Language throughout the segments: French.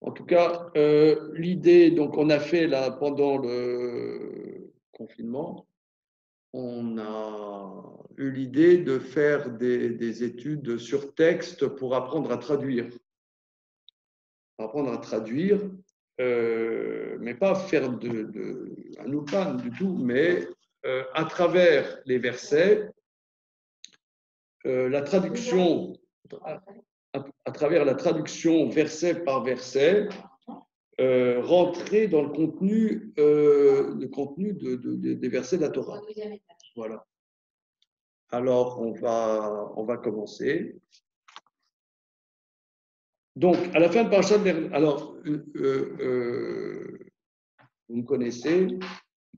En tout cas, l'idée, donc on a fait là pendant le confinement, on a eu l'idée de faire des études sur texte pour apprendre à traduire. Apprendre à traduire, mais pas faire un oupan du tout, mais à travers les versets, la traduction, à travers la traduction verset par verset, rentrer dans le contenu des versets de la Torah. Voilà. Alors, on va commencer. Donc, à la fin de Parashat Ler, alors, vous me connaissez,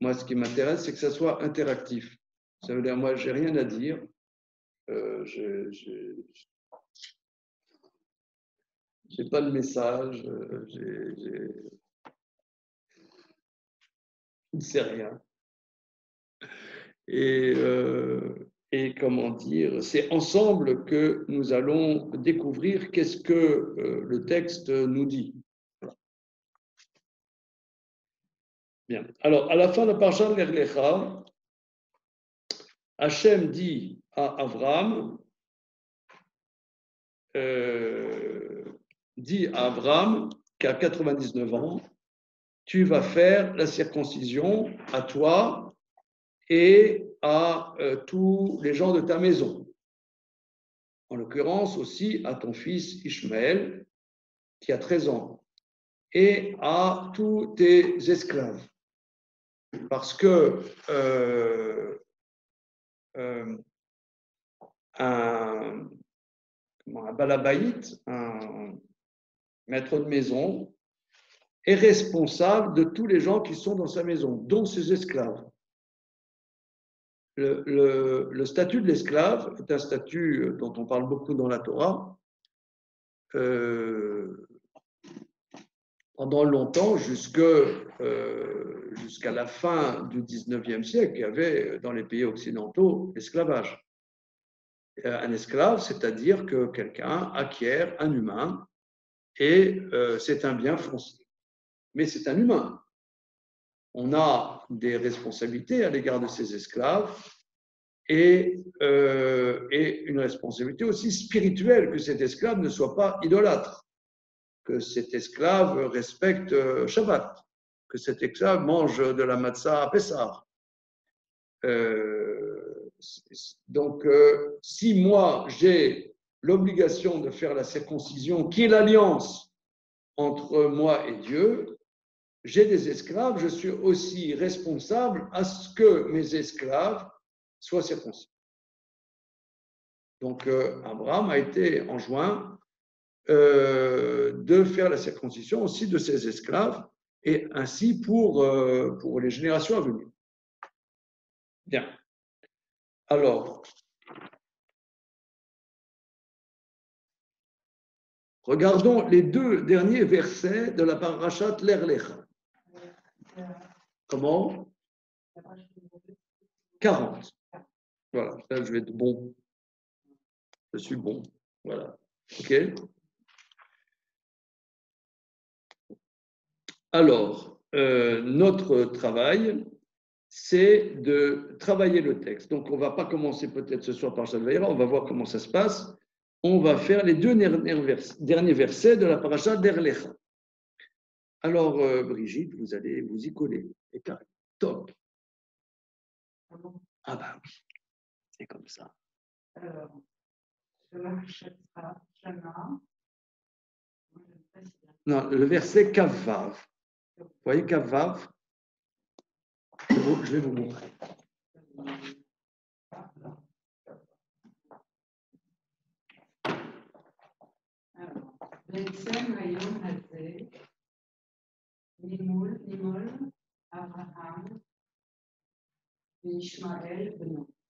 moi, ce qui m'intéresse, c'est que ça soit interactif. Ça veut dire, moi, j'ai rien à dire. J'ai pas de message, je ne sais rien. Et comment dire, c'est ensemble que nous allons découvrir qu'est-ce que le texte nous dit. Voilà. Bien. Alors, à la fin de Parashat Ler Lecha, Hachem dit à Abraham, qui a 99 ans, tu vas faire la circoncision à toi et à tous les gens de ta maison. En l'occurrence aussi à ton fils Ishmaël, qui a 13 ans, et à tous tes esclaves. Parce que un balabaït, un maître de maison, est responsable de tous les gens qui sont dans sa maison, dont ses esclaves. Le statut de l'esclave est un statut dont on parle beaucoup dans la Torah. Pendant longtemps, jusqu'à la fin du XIXe siècle, il y avait dans les pays occidentaux l'esclavage. Un esclave, c'est-à-dire que quelqu'un acquiert un humain et c'est un bien foncier. Mais c'est un humain. On a des responsabilités à l'égard de ces esclaves et une responsabilité aussi spirituelle, que cet esclave ne soit pas idolâtre, que cet esclave respecte Shabbat, que cet esclave mange de la matzah à Pessah. Donc, si moi j'ai l'obligation de faire la circoncision, qui est l'alliance entre moi et Dieu, j'ai des esclaves, je suis aussi responsable à ce que mes esclaves soient circoncis. Donc, Abraham a été enjoint de faire la circoncision aussi de ses esclaves et ainsi pour les générations à venir. Bien. Alors, regardons les deux derniers versets de la parashat Ler Lecha. Comment? 40. Voilà, là je vais être bon. Je suis bon. Voilà. OK. Alors, notre travail, c'est de travailler le texte. Donc, on ne va pas commencer peut-être ce soir par Shalvaïra, on va voir comment ça se passe. On va faire les deux derniers versets de la parasha d'Er Lecha. Alors, Brigitte, vous allez vous y coller. Et carré. Top. Ah bah oui, c'est comme ça. Alors, non, le verset Kavav. Vous voyez Kavav? Je vais vous montrer.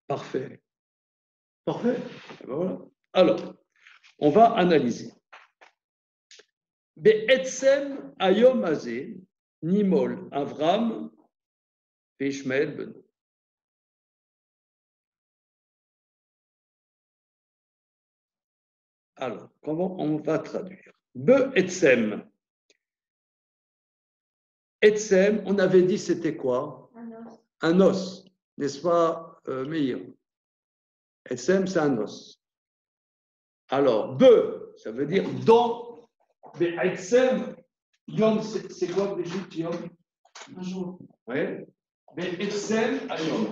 Parfait. Parfait. Et ben voilà. Alors, on va analyser. Be'etzem ayom hazeh nimol Avram ve'Ishmael beno. Alors, comment on va traduire? Be'etzem. Etsem, on avait dit c'était quoi? Un os. Un os, n'est-ce pas, Meir? Etsem, c'est un os. Alors, be, ça veut dire dans. Mais Etsem, yom, c'est quoi Brigitte, yom? Un jour. Oui. Mais Etsem, ayom.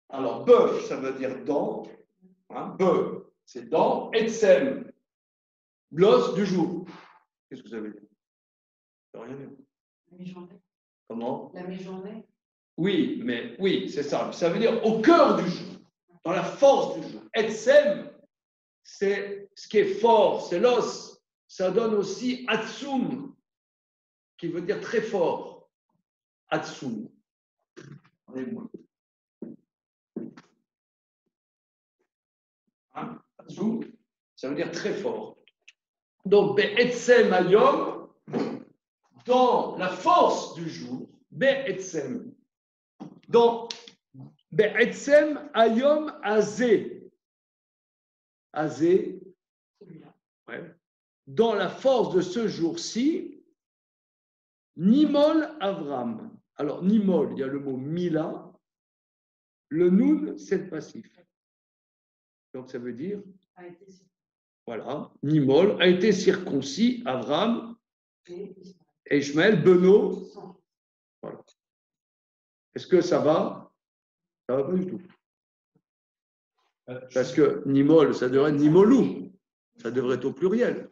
Alors, be, ça veut dire dans. Hein, be, c'est dans. Etsem, l'os du jour. Qu'est-ce que ça veut dire? Ça veut rien dire. La mi-journée. Comment? La mi-journée. Oui, mais oui, c'est ça. Ça veut dire au cœur du jour, dans la force du jour. Etsem, c'est ce qui est fort, c'est l'os. Ça donne aussi atsum, qui veut dire très fort. Atsum. Hein? Atsum, ça veut dire très fort. Donc, Be'etsem ayom, dans la force du jour, Be'etsem. Donc, Be'etsem ayom azé. Azé, ouais. Dans la force de ce jour-ci, Nimol Avram. Alors, Nimol, il y a le mot Mila. Le Nun, c'est le passif. Donc, ça veut dire, voilà, Nimol a été circoncis, Avram et Ishmaël, Beno. Voilà. Est-ce que ça va? Ça va pas du tout. Parce que Nimol, ça devrait être Nimolou. Ça devrait être au pluriel.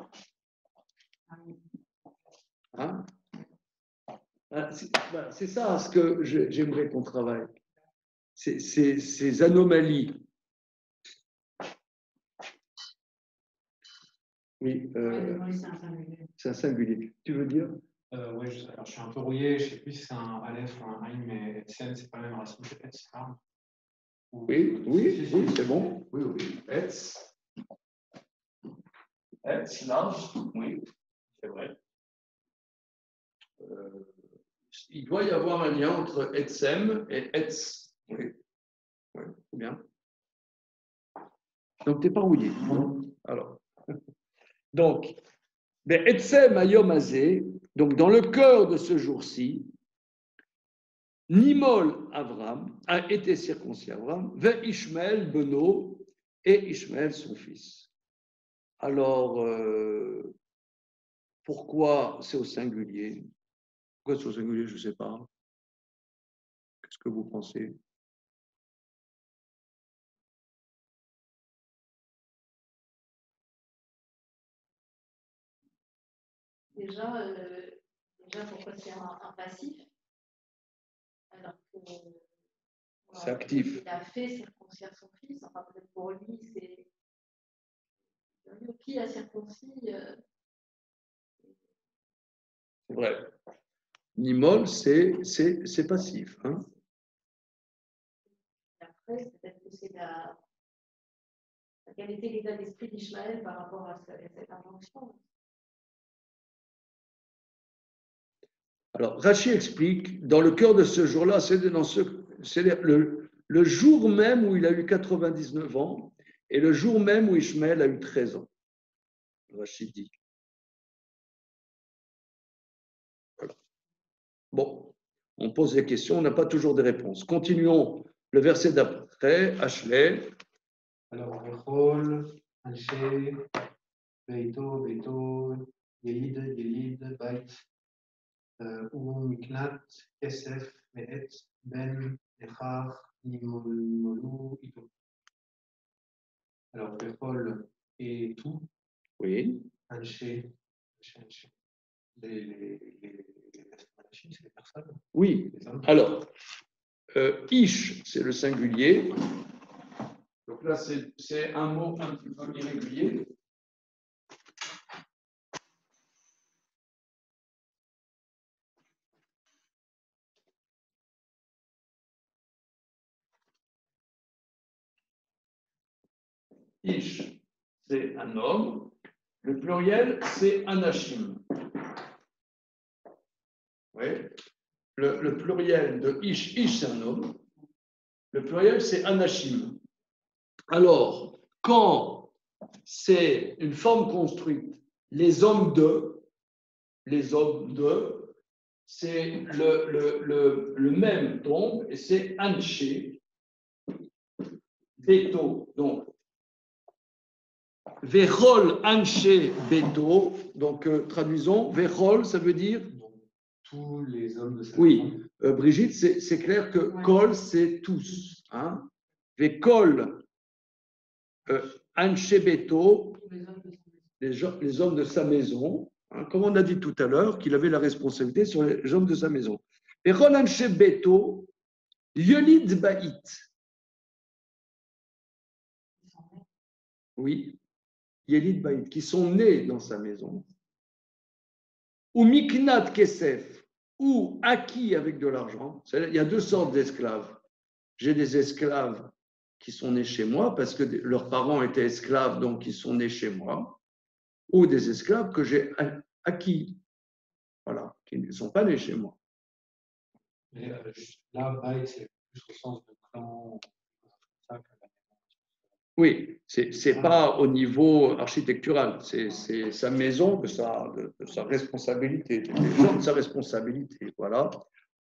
Hein? C'est ça ce que j'aimerais qu'on travaille. Ces anomalies. Oui, c'est un singulier. Tu veux dire? Oui, alors je suis un peu rouillé, je ne sais plus si c'est un Aleph ou un Aïn, mais Etsem, c'est pas la même racine que Etz, c'est ça? Oui, c'est bon. Oui. Etz, large, oui, c'est vrai. Il doit y avoir un lien entre Etsem et Etz. Oui, c'est bien. Donc, tu n'es pas rouillé. Non. Alors. Donc, Etsem ayom azé, donc dans le cœur de ce jour-ci, Nimol Avram a été circoncis Avram, ve Ishmael Beno et Ishmael son fils. Alors, pourquoi c'est au singulier? Pourquoi c'est au singulier? Je ne sais pas. Qu'est-ce que vous pensez? Déjà, pourquoi c'est un passif? Alors que c'est actif. Il a fait circoncire son fils. Enfin, peut-être pour lui, c'est lui qui a circoncis. C'est vrai. Nimol, c'est passif. Hein? Après, peut-être que c'est quel était l'état d'esprit d'Ishmaël par rapport à cette injonction. Alors, Rachi explique, dans le cœur de ce jour-là, c'est le jour même où il a eu 99 ans et le jour même où Ishmaël a eu 13 ans. Rachi dit. Voilà. Bon, on pose des questions, on n'a pas toujours des réponses. Continuons le verset d'après, Ashley. Alors, Bechol, Anshe, Beito, Yelid, Bait, Miknat, Kesef, Mehet, Ben, Echar, Nimolu, Ito. Alors, Bechol et tout. Oui. Anshe. Les machines, c'est les personnes. Oui. Alors, Ish, c'est le singulier. Donc là, c'est un mot un petit peu irrégulier. Ish, c'est un homme. Le pluriel, c'est anashim. Oui. Le pluriel de Ish, c'est un homme. Le pluriel, c'est anashim. Alors, quand c'est une forme construite. Les hommes de, c'est le même tombe et c'est Anché, Beto. Donc, Vechol Anché Beto. Donc, traduisons. Vechol, ça veut dire. Donc, tous les hommes de cette Oui, Brigitte, c'est clair que Kol, c'est tous. Hein. Vechol Anché Beto, les hommes de sa maison. Hein, comme on a dit tout à l'heure, qu'il avait la responsabilité sur les hommes de sa maison. Vechol Anché Beto, Yolid Baït. Oui, Yelid Baït, qui sont nés dans sa maison. Ou Miknat Kesef, ou acquis avec de l'argent. Il y a deux sortes d'esclaves. J'ai des esclaves qui sont nés chez moi parce que leurs parents étaient esclaves, donc ils sont nés chez moi. Ou des esclaves que j'ai acquis, voilà, qui ne sont pas nés chez moi. Mais là, Baït, c'est plus au sens de clan. Oui, c'est pas au niveau architectural, c'est sa maison, de sa responsabilité, des gens de sa responsabilité, voilà.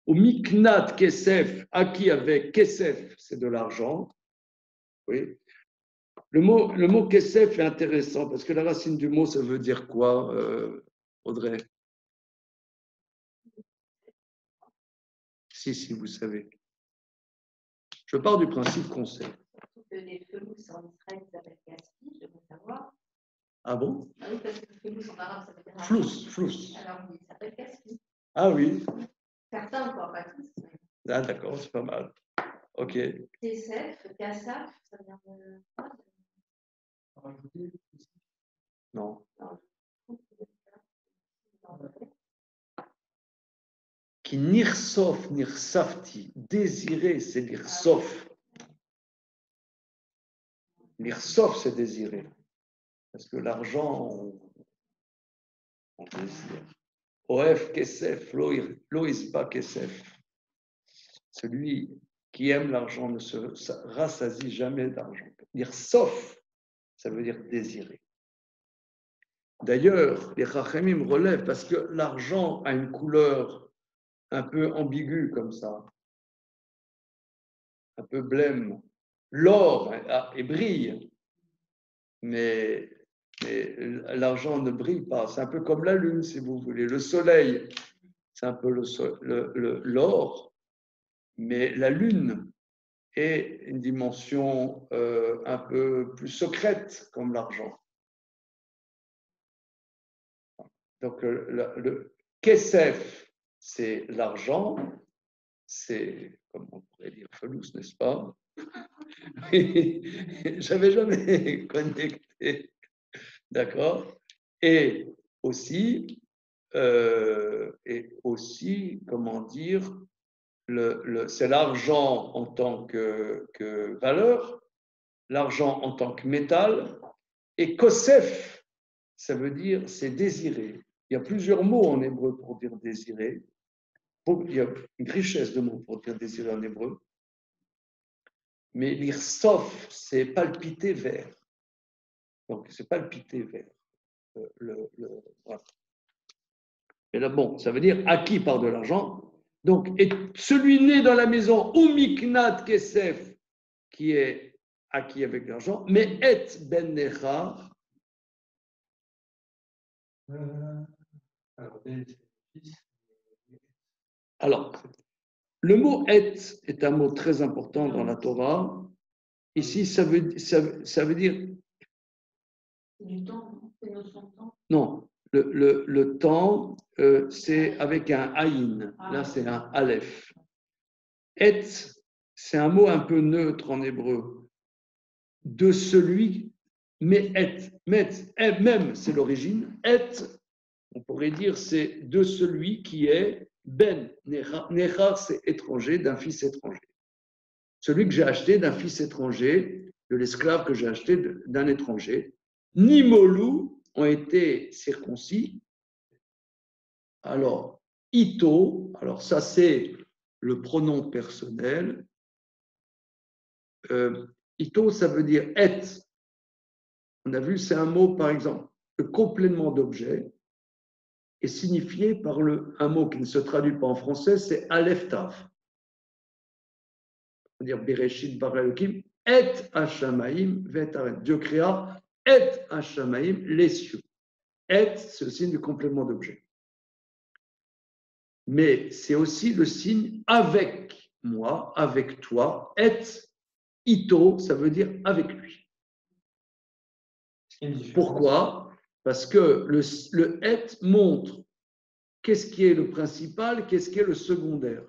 Au Miknat Kesef, acquis avec Kesef, c'est de l'argent. Oui. Le mot Kesef est intéressant parce que la racine du mot, ça veut dire quoi, Audrey? Si, vous savez. Je pars du principe qu'on sait. Surtout que les felousses en Israël s'appellent Caspi, je veux savoir. Ah bon? Ah oui, parce que felousse en arabe, ça veut dire. Flous. Alors, il s'appelle Caspi. Ah oui. Certains encore, pas tous. Ah d'accord, c'est pas mal. Ok. TCF, Kassaf, ça vient de. Non. Qui nirsof, nirsafti, désirer, c'est nirsof. Nirsof, c'est désirer. Parce que l'argent, on désire. Oef kesef, loisba kesef. Celui qui aime l'argent ne se rassasie jamais d'argent. Nirsof, ça veut dire désirer. D'ailleurs, les Chachamim relèvent parce que l'argent a une couleur un peu ambiguë comme ça, un peu blême. L'or brille, mais l'argent ne brille pas. C'est un peu comme la lune, si vous voulez. Le soleil, c'est un peu l'or, mais la lune est une dimension un peu plus secrète comme l'argent. Donc, le kesef, c'est l'argent, c'est, comme on pourrait dire, felous, n'est-ce pas? J'avais jamais connecté, d'accord? Et aussi, comment dire, c'est l'argent en tant que valeur, l'argent en tant que métal, et kosef, ça veut dire c'est désirer. Il y a plusieurs mots en hébreu pour dire désirer. Il y a une richesse de mots pour dire désirer en hébreu. Mais l'irsof, c'est palpiter vers. Donc, c'est palpiter vers. Voilà. Et là, bon, ça veut dire acquis par de l'argent. Donc, et celui né dans la maison, ou miknat kesef, qui est acquis avec de l'argent, mais et ben nechar. Alors, le mot est un mot très important dans la Torah. Ici, ça veut dire. Du temps, c'est notion de temps. Non, le temps, c'est avec un aïn. Là, c'est un aleph. Et, c'est un mot un peu neutre en hébreu. De celui, mais même, c'est l'origine. Et, on pourrait dire, c'est de celui qui est ben. Nechar, c'est étranger, d'un fils étranger. Celui que j'ai acheté d'un fils étranger, de l'esclave que j'ai acheté d'un étranger. Nimolou ont été circoncis. Alors, ito, alors ça c'est le pronom personnel. Ito, ça veut dire et. On a vu, c'est un mot, par exemple, le complément d'objet est signifié par un mot qui ne se traduit pas en français, c'est Aleph Tav. C'est-à-dire Bereshit bara Elokim, et Hashamaim ve'et. Dieu créa et Hashamaim, les cieux. Et, c'est le signe du complément d'objet. Mais c'est aussi le signe avec moi, avec toi. Et ito, ça veut dire avec lui. Pourquoi? Parce que le et montre qu'est-ce qui est le principal, qu'est-ce qui est le secondaire.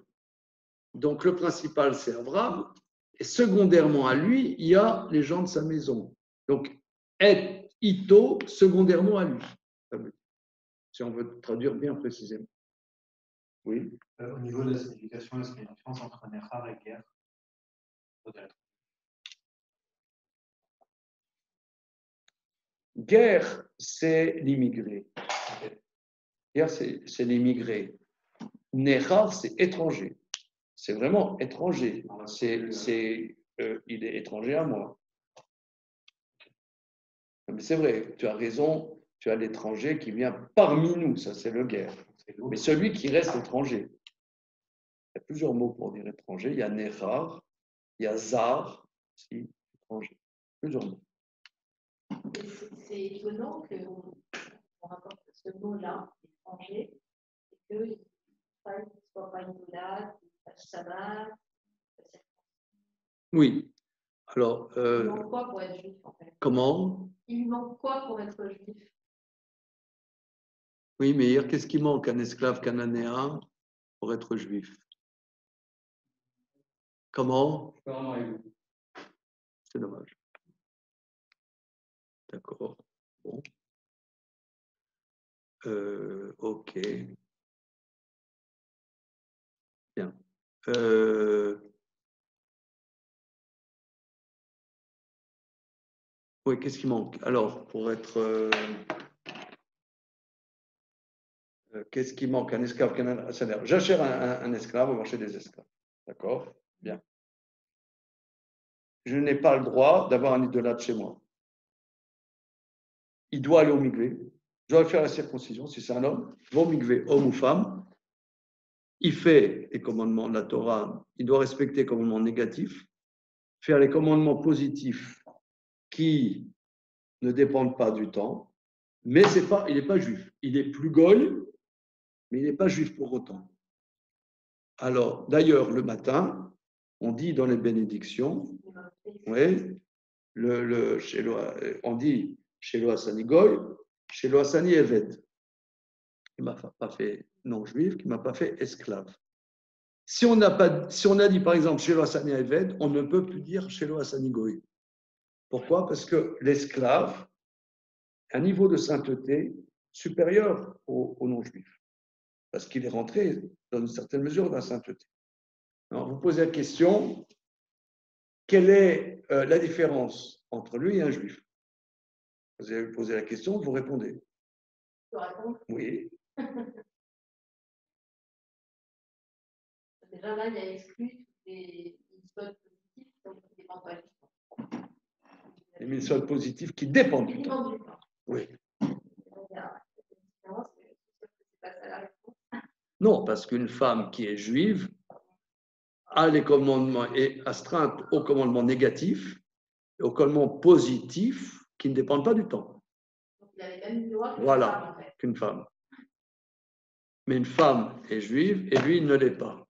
Donc le principal, c'est Abraham, et secondairement à lui, il y a les gens de sa maison. Donc et ito, secondairement à lui. Si on veut traduire bien précisément. Oui. Au niveau de la signification, est-ce qu'il y a une différence entre Nechar et guerre? Peut-être. Guerre, c'est l'immigré. Guerre, c'est l'immigré. Nechar, c'est étranger. C'est vraiment étranger. Il est étranger à moi. Mais c'est vrai, tu as raison, tu as l'étranger qui vient parmi nous, ça c'est le guerre. Mais celui qui reste étranger. Il y a plusieurs mots pour dire étranger. Il y a Nechar, il y a Zar, aussi, étranger. Plusieurs mots. C'est étonnant qu'on rapporte ce mot-là, étranger, et qu'il ne soit pas idolâtre, qu'il fasse sabbat. Oui. Alors, il manque quoi pour être juif en fait? Comment? Il manque quoi pour être juif? Oui, mais hier, qu'est-ce qui manque à un esclave cananéen pour être juif? Comment? C'est dommage. D'accord. Bon. Ok. Bien. Oui, qu'est-ce qui manque? Alors, pour être. Qu'est-ce qui manque? Un esclave cananéen. J'achète un esclave au marché des esclaves. D'accord? Bien. Je n'ai pas le droit d'avoir un idolâtre chez moi. Il doit aller au migvé. Je dois faire la circoncision. Si c'est un homme, va au migvé, homme ou femme. Il fait les commandements de la Torah. Il doit respecter les commandements négatifs, faire les commandements positifs qui ne dépendent pas du temps. Mais il n'est pas juif. Il est plus goy, mais il n'est pas juif pour autant. Alors, d'ailleurs, le matin, on dit dans les bénédictions, oui, on dit chez Hassani Goy, chez Hassani Eved, qui ne m'a pas fait non-juif, qui ne m'a pas fait esclave. Si on a dit par exemple chez Hassani Eved, on ne peut plus dire chez Hassani Goy. Pourquoi? Parce que l'esclave a un niveau de sainteté supérieur au non-juif, parce qu'il est rentré dans une certaine mesure dans la sainteté. Alors, vous posez la question, quelle est la différence entre lui et un juif? Vous avez posé la question, vous répondez. Tu réponds? Oui. Déjà là, il y a exclu les mitzvot positifs donc qui ne dépendent pas du temps. Les mitzvot positifs qui dépendent du temps. Oui. Non, parce qu'une femme qui est juive a les commandements et astreinte aux commandements négatifs et aux commandements positifs qui ne dépendent pas du temps. Donc, il a les mêmes lois voilà, qu'une femme. Mais une femme est juive et lui, il ne l'est pas.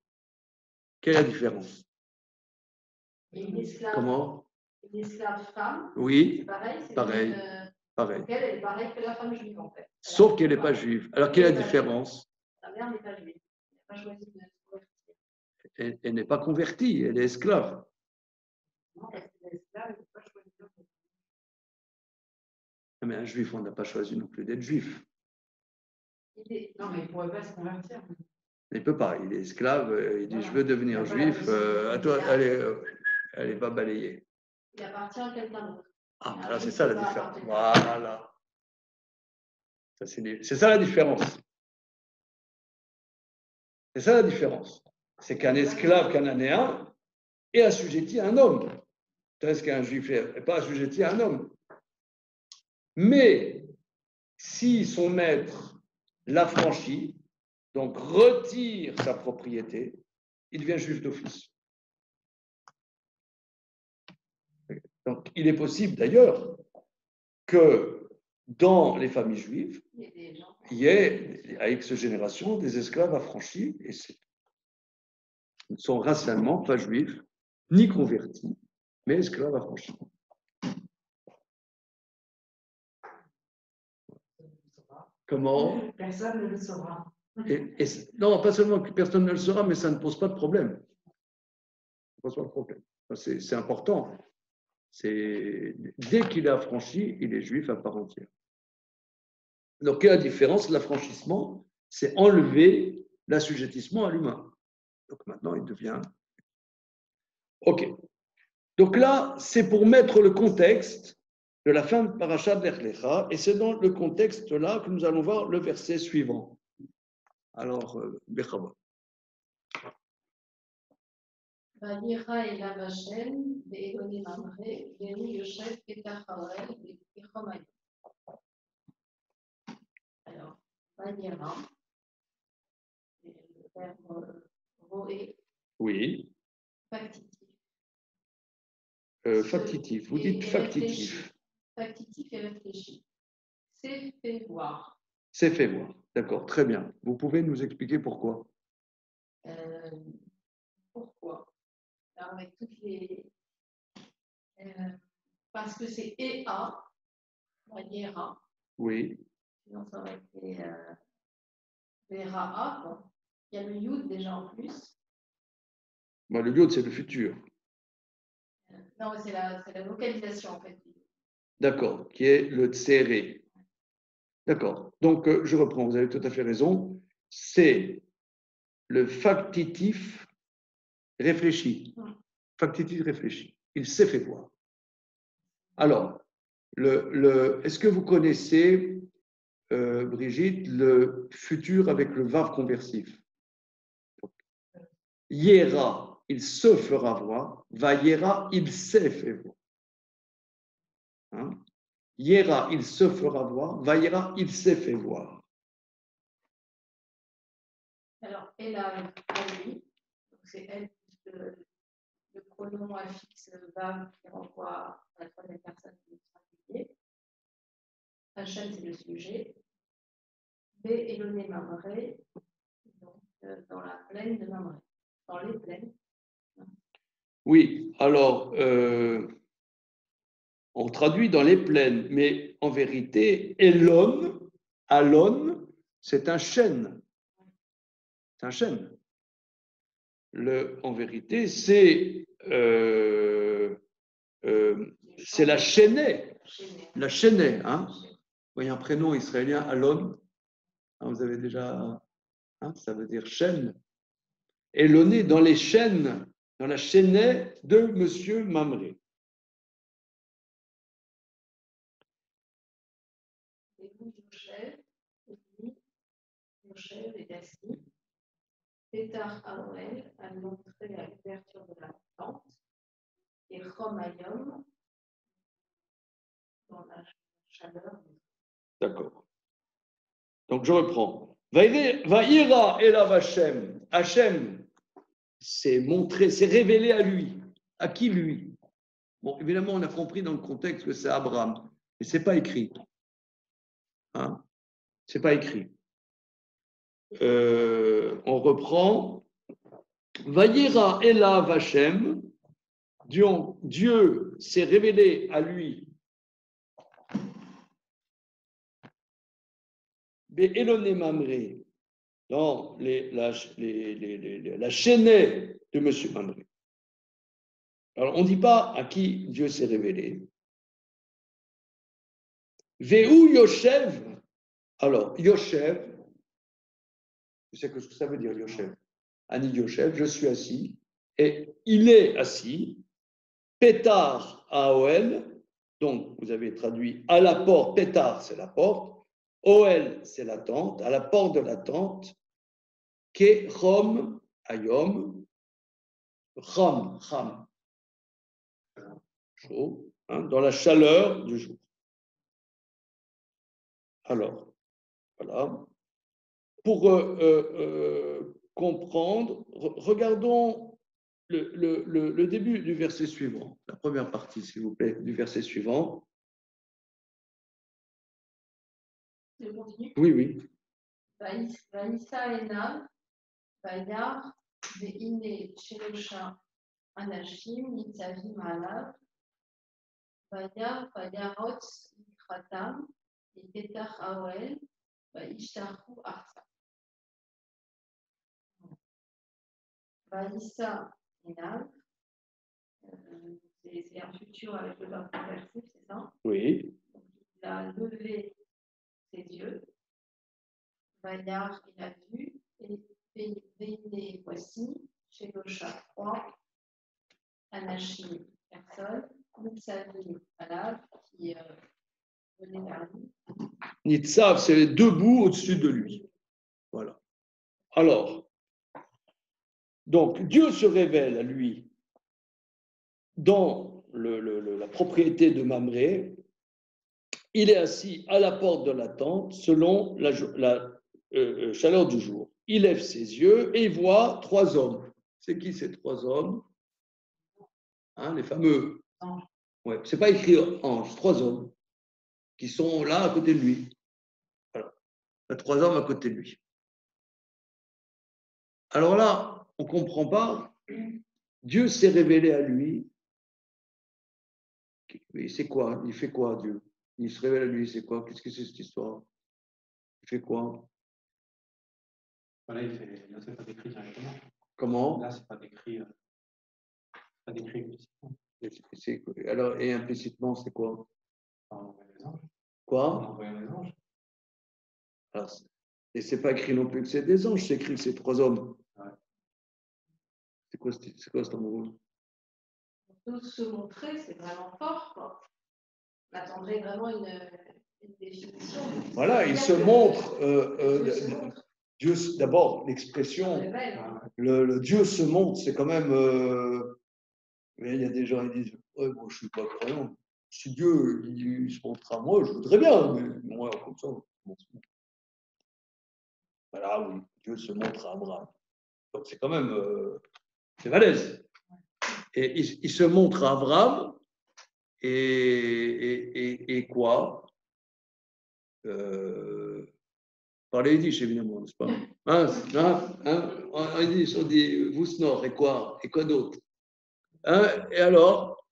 Quelle est la différence? Et une esclave, comment? Une esclave femme, oui, c'est pareil. Pareil. Pareil. Donc elle est pareille que la femme juive en fait. Sauf qu'elle n'est pas juive. Alors, quelle est la différence? La mère n'est pas juive. Elle n'a pas choisi de se convertir. Elle n'est pas convertie, elle est esclave. Non, parce qu'elle est esclave, elle n'a pas choisi de se convertir. Mais un juif, on n'a pas choisi non plus d'être juif. Non, mais il ne pourrait pas se convertir. Il ne peut pas, il est esclave, il dit je veux devenir juif, à toi, allez, va balayer. Il appartient à quelqu'un d'autre. Ah, voilà, c'est ça la différence. Voilà. C'est ça la différence. C'est ça la différence. C'est qu'un esclave cananéen est assujetti à un homme. Est-ce qu'un juif n'est pas assujetti à un homme? Mais si son maître l'affranchit, donc retire sa propriété, il devient juif d'office. Donc, il est possible d'ailleurs que dans les familles juives, il y ait, à X génération, des esclaves affranchis, et ils ne sont racialement pas juifs, ni convertis, mais esclaves affranchis. Comment? Personne ne le saura. Non, pas seulement que personne ne le saura, mais ça ne pose pas de problème. Ça ne pose pas de problème. C'est important. Dès qu'il est affranchi, il est juif à part entière. Donc, quelle est la différence? L'affranchissement, c'est enlever l'assujettissement à l'humain. Donc maintenant, il devient. OK. Donc là, c'est pour mettre le contexte de la fin de Parashat Lech Lecha, et c'est dans le contexte-là que nous allons voir le verset suivant. Alors, Bechavot. ויירא אליו השם באלוהים ממרא, והוא יושב פתח האוהל בחום היום. Alors, ויירא, le verbe roé, Oui. factitif. Factitif, vous dites factitif. Factitif et réfléchi. C'est fait voir. C'est fait voir. D'accord, très bien. Vous pouvez nous expliquer pourquoi? Pourquoi? Alors, avec toutes les. Parce que c'est EA, Yera. Oui. Sinon, ça aurait été Vera. Bon. Il y a le Yud déjà en plus. Bah, le Yod, c'est le futur. Non, mais c'est la localisation en fait. D'accord, qui est le Tséré. D'accord. Donc, je reprends, vous avez tout à fait raison. C'est le factitif réfléchi. Factitif réfléchi. Il s'est fait voir. Alors, est-ce que vous connaissez, Brigitte, le futur avec le vav conversif? Yera, il se fera voir. Vayera, il s'est fait voir. Hein? Yera, il se fera voir. Vayera, il s'est fait voir. Alors, elle a lui, donc c'est elle, le pronom affixe va qui renvoie à la troisième personne du singulier. Hachem, c'est le sujet. B, Eloné Mamré, donc dans la plaine de Mamré, dans les plaines. Oui, alors, on traduit dans les plaines, mais en vérité, Elon, Alon, c'est un chêne. C'est un chêne. En vérité, c'est la chênaie. La chênaie, hein. Il y a un prénom israélien, Alon. Hein, vous avez déjà. Hein, ça veut dire chêne. Éloné dans les chênes, dans la chênaie de Monsieur Mamré. Et vous, Yoshev est assis. Pétar Aoel a montré à l'ouverture de la tente. Et Chomayom dans la chaleur. D'accord. Donc je reprends. Vaïra elav Hashem. Hashem s'est montré, s'est révélé à lui. À qui lui? Bon, évidemment, on a compris dans le contexte que c'est Abraham, mais ce n'est pas écrit. Hein? Ce n'est pas écrit. On reprend. Vaïra elav Hashem. Dieu s'est révélé à lui. Be'eloné Mamré, dans la chênaie de M. Mamré. Alors, on ne dit pas à qui Dieu s'est révélé. Ve'u Yoshev. Alors, Yoshev, je sais que ce que ça veut dire Yoshev. Ani Yoshev, je suis assis, et il est assis. Pétar à Oel, donc vous avez traduit à la porte, Pétar c'est la porte, Oel c'est la tente, à la porte de la tente, Ke Chom Ayom, Chom, chaud, hein, dans la chaleur du jour. Alors, voilà. Pour comprendre, regardons le début du verset suivant, la première partie, s'il vous plaît, du verset suivant. Je continue. Oui, oui. Vanissa Enav, Vayar, Veine Shelosha, Anashim, Nitzavim Alav, Vayar, Vayarot, Ikratam, et Petach Aoel, Vaishtachu Arsa. Vanissa Enav, c'est un futur avec le verbe conversif, c'est ça? Oui. Donc, il a levé ses yeux. Vayar, il a vu. Et Veine, voici. Shelosha, 3. Anashim, personne. Nitzavim Alav, qui venait vers lui. Nitzav, c'est debout au-dessus de lui. Voilà. Alors, donc, Dieu se révèle à lui dans la propriété de Mamré. Il est assis à la porte de la tente selon la chaleur du jour. Il lève ses yeux et il voit 3 hommes. C'est qui ces 3 hommes? Les fameux. Ouais, c'est pas écrit ange, 3 hommes qui sont là à côté de lui. Voilà. Il y a 3 hommes à côté de lui. Alors là, on ne comprend pas. Dieu s'est révélé à lui. C'est quoi? Il fait quoi, Dieu? Il se révèle à lui, c'est quoi? Qu'est-ce que c'est cette histoire? Il fait quoi? Là, c'est pas décrit directement. Comment? Là, c'est pas décrit explicitement. Alors, et implicitement, c'est quoi? On envoie les anges. Quoi? On envoie les anges. Alors, et c'est pas écrit non plus que c'est des anges, c'est écrit que c'est 3 hommes. Ouais. C'est quoi cet amoureux? Tout se montrer, c'est vraiment fort, quoi. On attendrait vraiment une définition. Voilà, il se montre. Dieu, d'abord, l'expression, le Dieu se montre, c'est quand même. Il y a des gens qui disent ouais, moi, je ne suis pas croyant. Si Dieu il se montre à moi, je voudrais bien, mais moi, comme ça. Voilà, oui, Dieu se montre à Abraham. Donc, c'est quand même. C'est balèze. Et il se montre à Abraham, et quoi? Par les Yiddish, évidemment, n'est-ce pas? On dit Vousnor, et quoi d'autre? Et alors,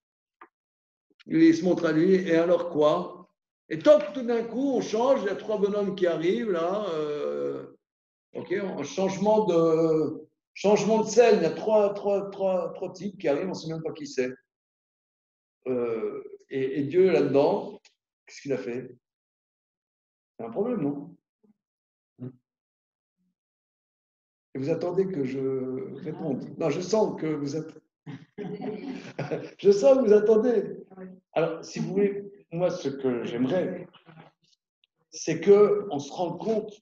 il se montre à lui, et alors quoi? Et top, tout d'un coup, on change, il y a 3 bonhommes qui arrivent, là, en changement de scène, il y a trois types qui arrivent, on ne sait même pas qui c'est. Et Dieu, là-dedans, qu'est-ce qu'il a fait? C'est un problème, non? Et vous attendez que je réponde. Non, je sens que vous êtes. Je sens que vous attendez. Alors, si vous voulez, moi, ce que j'aimerais, c'est qu'on se rende compte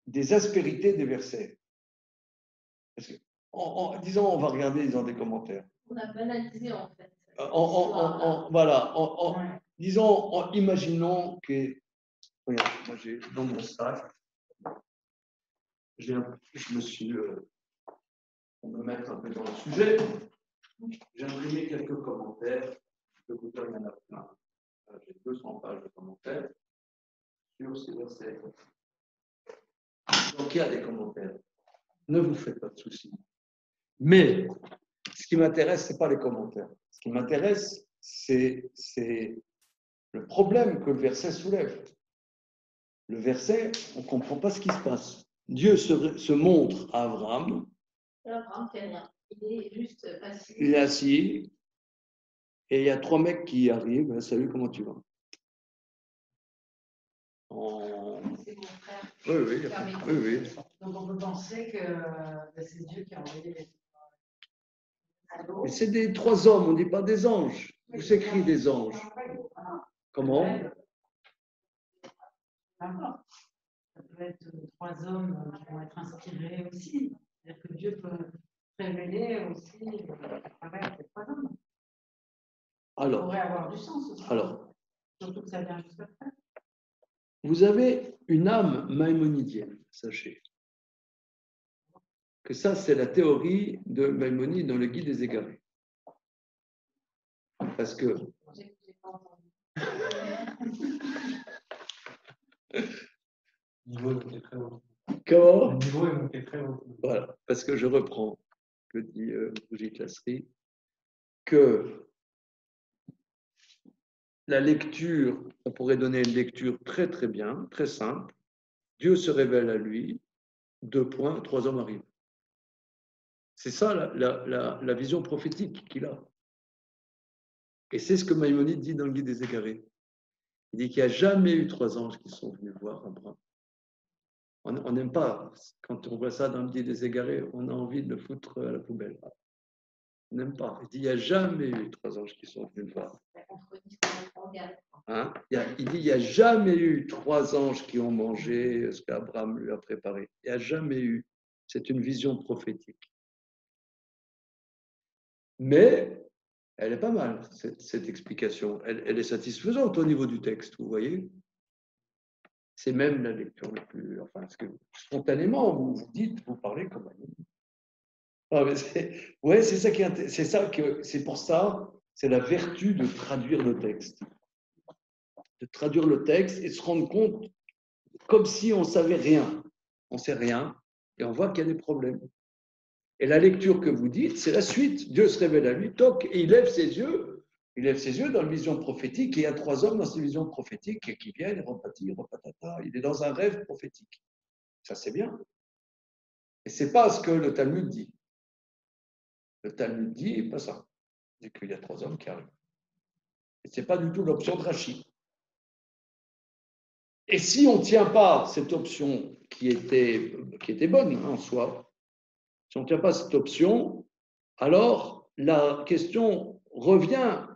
des aspérités des versets. Parce que, disons, on va regarder dans des commentaires. On a banalisé, en fait. Voilà. Disons, imaginons que. Regarde, moi, j'ai dans mon sac, je me suis. Pour me mettre un peu dans le sujet, j'ai imprimé quelques commentaires. Je peux vous dire, il y en a plein. J'ai 200 pages de commentaires sur ces versets. Donc, il y a des commentaires. Ne vous faites pas de soucis. Mais ce qui m'intéresse, ce n'est pas les commentaires. Ce qui m'intéresse, c'est le problème que le verset soulève. Le verset, on ne comprend pas ce qui se passe. Dieu se montre à Abraham. Abraham fait rien. Il est juste assis. Il est assis. Et il y a 3 mecs qui arrivent. Salut, comment tu vas? C'est mon frère. Oui. Donc on peut penser que c'est Dieu qui a envoyé les. Mais c'est des 3 hommes, on ne dit pas des anges. Vous s'écrit des anges. Comment? Ça peut être 3 hommes qui vont être inspirés aussi. C'est-à-dire que Dieu peut révéler aussi à travers ces 3 hommes. Ça pourrait avoir du sens aussi. Alors. Surtout que ça vient juste après. vous avez une âme maïmonidienne, sachez. Que ça, c'est la théorie de Maïmonide dans le Guide des Égarés. Parce que J'ai pas entendu. Le niveau est monté très haut. comment Le niveau est monté très haut. Voilà, parce que je reprends ce que dit Brigitte Lasserie, que la lecture, on pourrait donner une lecture très très bien, très simple. Dieu se révèle à lui, 3 hommes arrivent. C'est ça la vision prophétique qu'il a. Et c'est ce que Maïmonide dit dans le Guide des Égarés. Il dit qu'il n'y a jamais eu 3 anges qui sont venus voir Abraham. On n'aime pas, quand on voit ça dans le Guide des Égarés, on a envie de le foutre à la poubelle. On n'aime pas. Il dit, il n'y a jamais eu 3 anges qui sont venus le voir. Hein? Il dit, il n'y a jamais eu 3 anges qui ont mangé ce qu'Abraham lui a préparé. Il n'y a jamais eu. C'est une vision prophétique. Mais elle est pas mal, cette explication. Elle est satisfaisante au niveau du texte, vous voyez. C'est même la lecture la plus... Enfin, parce que spontanément, vous dites, vous parlez comme un... Ah, c'est ça qui est... C'est pour ça, c'est la vertu de traduire le texte. De traduire le texte et se rendre compte comme si on savait rien. On sait rien et on voit qu'il y a des problèmes. Et la lecture que vous dites, c'est la suite. Dieu se révèle à lui, toc, et il lève ses yeux. Il lève ses yeux dans la vision prophétique, et il y a 3 hommes dans ces visions prophétiques qui viennent, repatata. Il est dans un rêve prophétique. Ça, c'est bien. Et ce n'est pas ce que le Talmud dit. Le Talmud dit pas ça. Il dit qu'il y a 3 hommes qui arrivent. Et ce n'est pas du tout l'option de Rachi. Et si on ne tient pas cette option qui était bonne en soi, si on ne tient pas cette option, alors la question revient.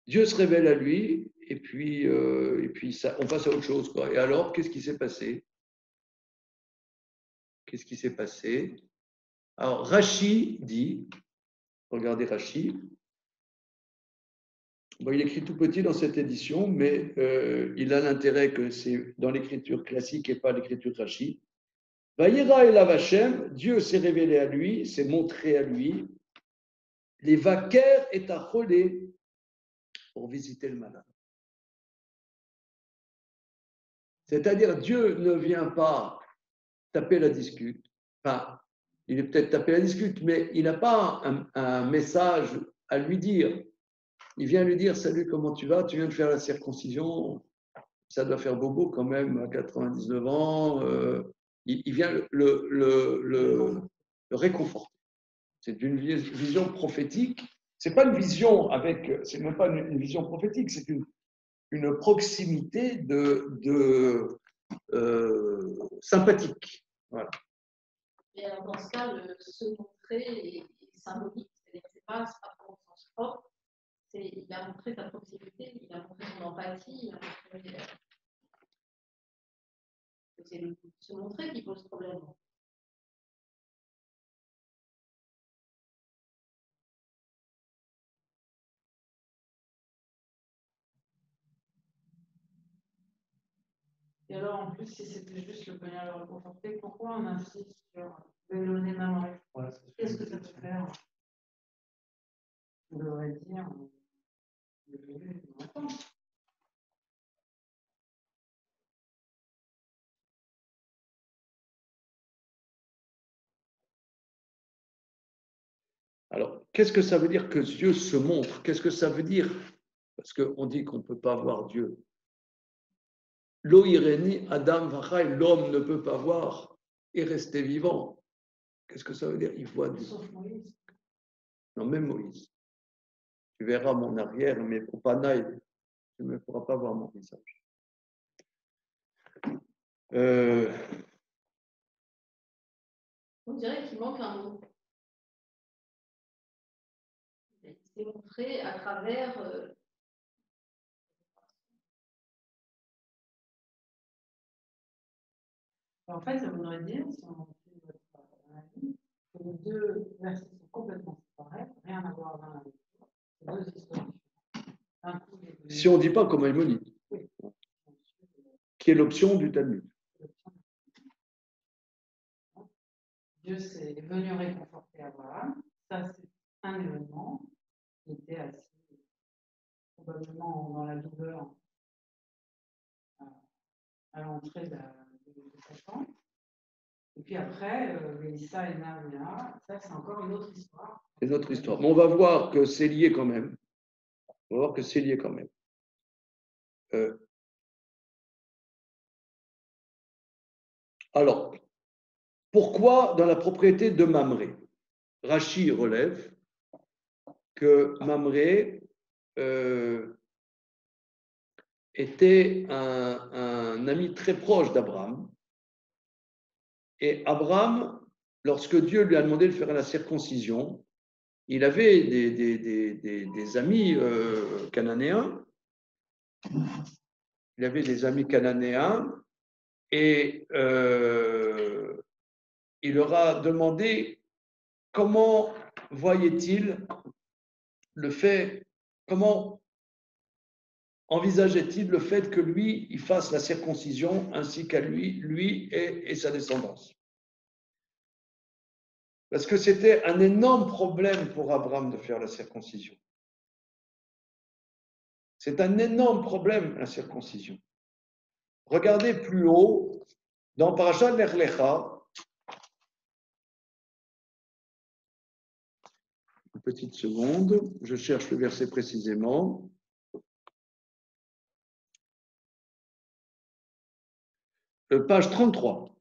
Dieu se révèle à lui, et puis ça, on passe à autre chose, quoi. Et alors, qu'est-ce qui s'est passé? Qu'est-ce qui s'est passé? Alors, Rachi dit, regardez Rachi, bon, il écrit tout petit dans cette édition, mais il a l'intérêt que c'est dans l'écriture classique et pas l'écriture Rachi. Vayera elav Hashem, Dieu s'est révélé à lui, s'est montré à lui, les vaquers et acholé pour visiter le malade. C'est-à-dire, Dieu ne vient pas taper la discute. Enfin, il est peut-être tapé la discute, mais il n'a pas un message à lui dire. Il vient lui dire, salut, comment tu vas? Tu viens de faire la circoncision, ça doit faire bobo quand même à 99 ans. Il vient le réconforter. C'est une vision prophétique. C'est pas une vision c'est même pas une vision prophétique, c'est une proximité sympathique. Voilà. Et alors dans ce cas, le se montrer est symbolique, c'est-à-dire que c'est pas pour le sens propre, il a montré sa proximité, il a montré son empathie, il a montré. C'est le se montrer qui pose problème. Et alors, en plus, si c'était juste le venir le réconforter, pourquoi on insiste sur le donner maman? Qu'est-ce que ça peut faire? On devrait dire Alors, qu'est-ce que ça veut dire que Dieu se montre? Qu'est-ce que ça veut dire? Parce qu'on dit qu'on ne peut pas voir Dieu. Lo ireni Adam vachai, l'homme ne peut pas voir et rester vivant. Qu'est-ce que ça veut dire? Il voit Dieu. sauf Moïse. Non, même Moïse. Tu verras mon arrière, mais au panaï, tu ne pourras pas voir mon visage. On dirait qu'il manque un mot. Il s'est montré à travers. En fait, ça voudrait dire, si on fait votre avis, que les deux versets sont complètement séparés, rien à voir l'un avec l'autre, deux histoires. Si on ne dit pas comme Maïmonide, qui est l'option du Talmud. Dieu s'est venu réconforter Abraham. Ça, c'est un événement qui était assez probablement dans la douleur à l'entrée de Satan. Et puis après, Mélissa et Naria, ça, c'est encore une autre histoire. C'est notre histoire. Mais on va voir que c'est lié quand même. On va voir que c'est lié quand même. Alors, pourquoi dans la propriété de Mamré? Rachi relève que Mamré était un ami très proche d'Abraham. Et Abraham, lorsque Dieu lui a demandé de faire la circoncision, il avait des amis cananéens. Il avait des amis cananéens et il leur a demandé comment voyait-il le fait, comment envisageait-il le fait que lui, il fasse la circoncision ainsi qu'à lui et sa descendance. Parce que c'était un énorme problème pour Abraham de faire la circoncision. C'est un énorme problème, la circoncision. Regardez plus haut, dans Parashat Lech Lecha, une petite seconde, je cherche le verset précisément. Page 33.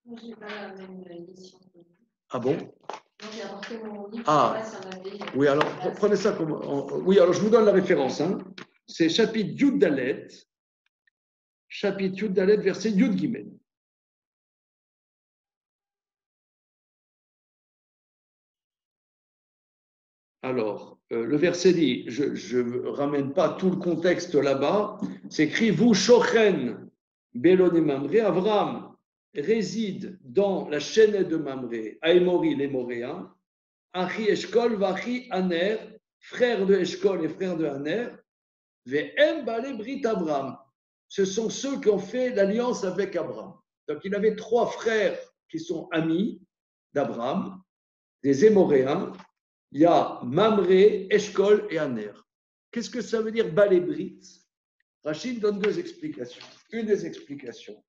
Moi, je n'ai pas la même édition. Ah bon? Moi, j'ai apporté mon livre. Ah, je sais pas si on avait... oui, alors prenez ça comme. Oui, alors je vous donne la référence. Hein. C'est chapitre Yud Dalet, verset Yud Gimel. Alors, le verset dit, je ne ramène pas tout le contexte là-bas, c'est écrit vous, Shochen, Belone Mamré, Avram réside dans la chaîne de Mamré, Aémori, les Moréens, Achi Eshkol, Vachi Aner, frère de Eshkol et frère de Aner, Ve'em Bale Brit Abraham. Ce sont ceux qui ont fait l'alliance avec Abraham. Donc, il avait 3 frères qui sont amis d'Abraham, des Émoréens. Il y a Mamré, Eshkol et Aner. Qu'est-ce que ça veut dire Bale Brit? Rachid donne 2 explications. Une des explications,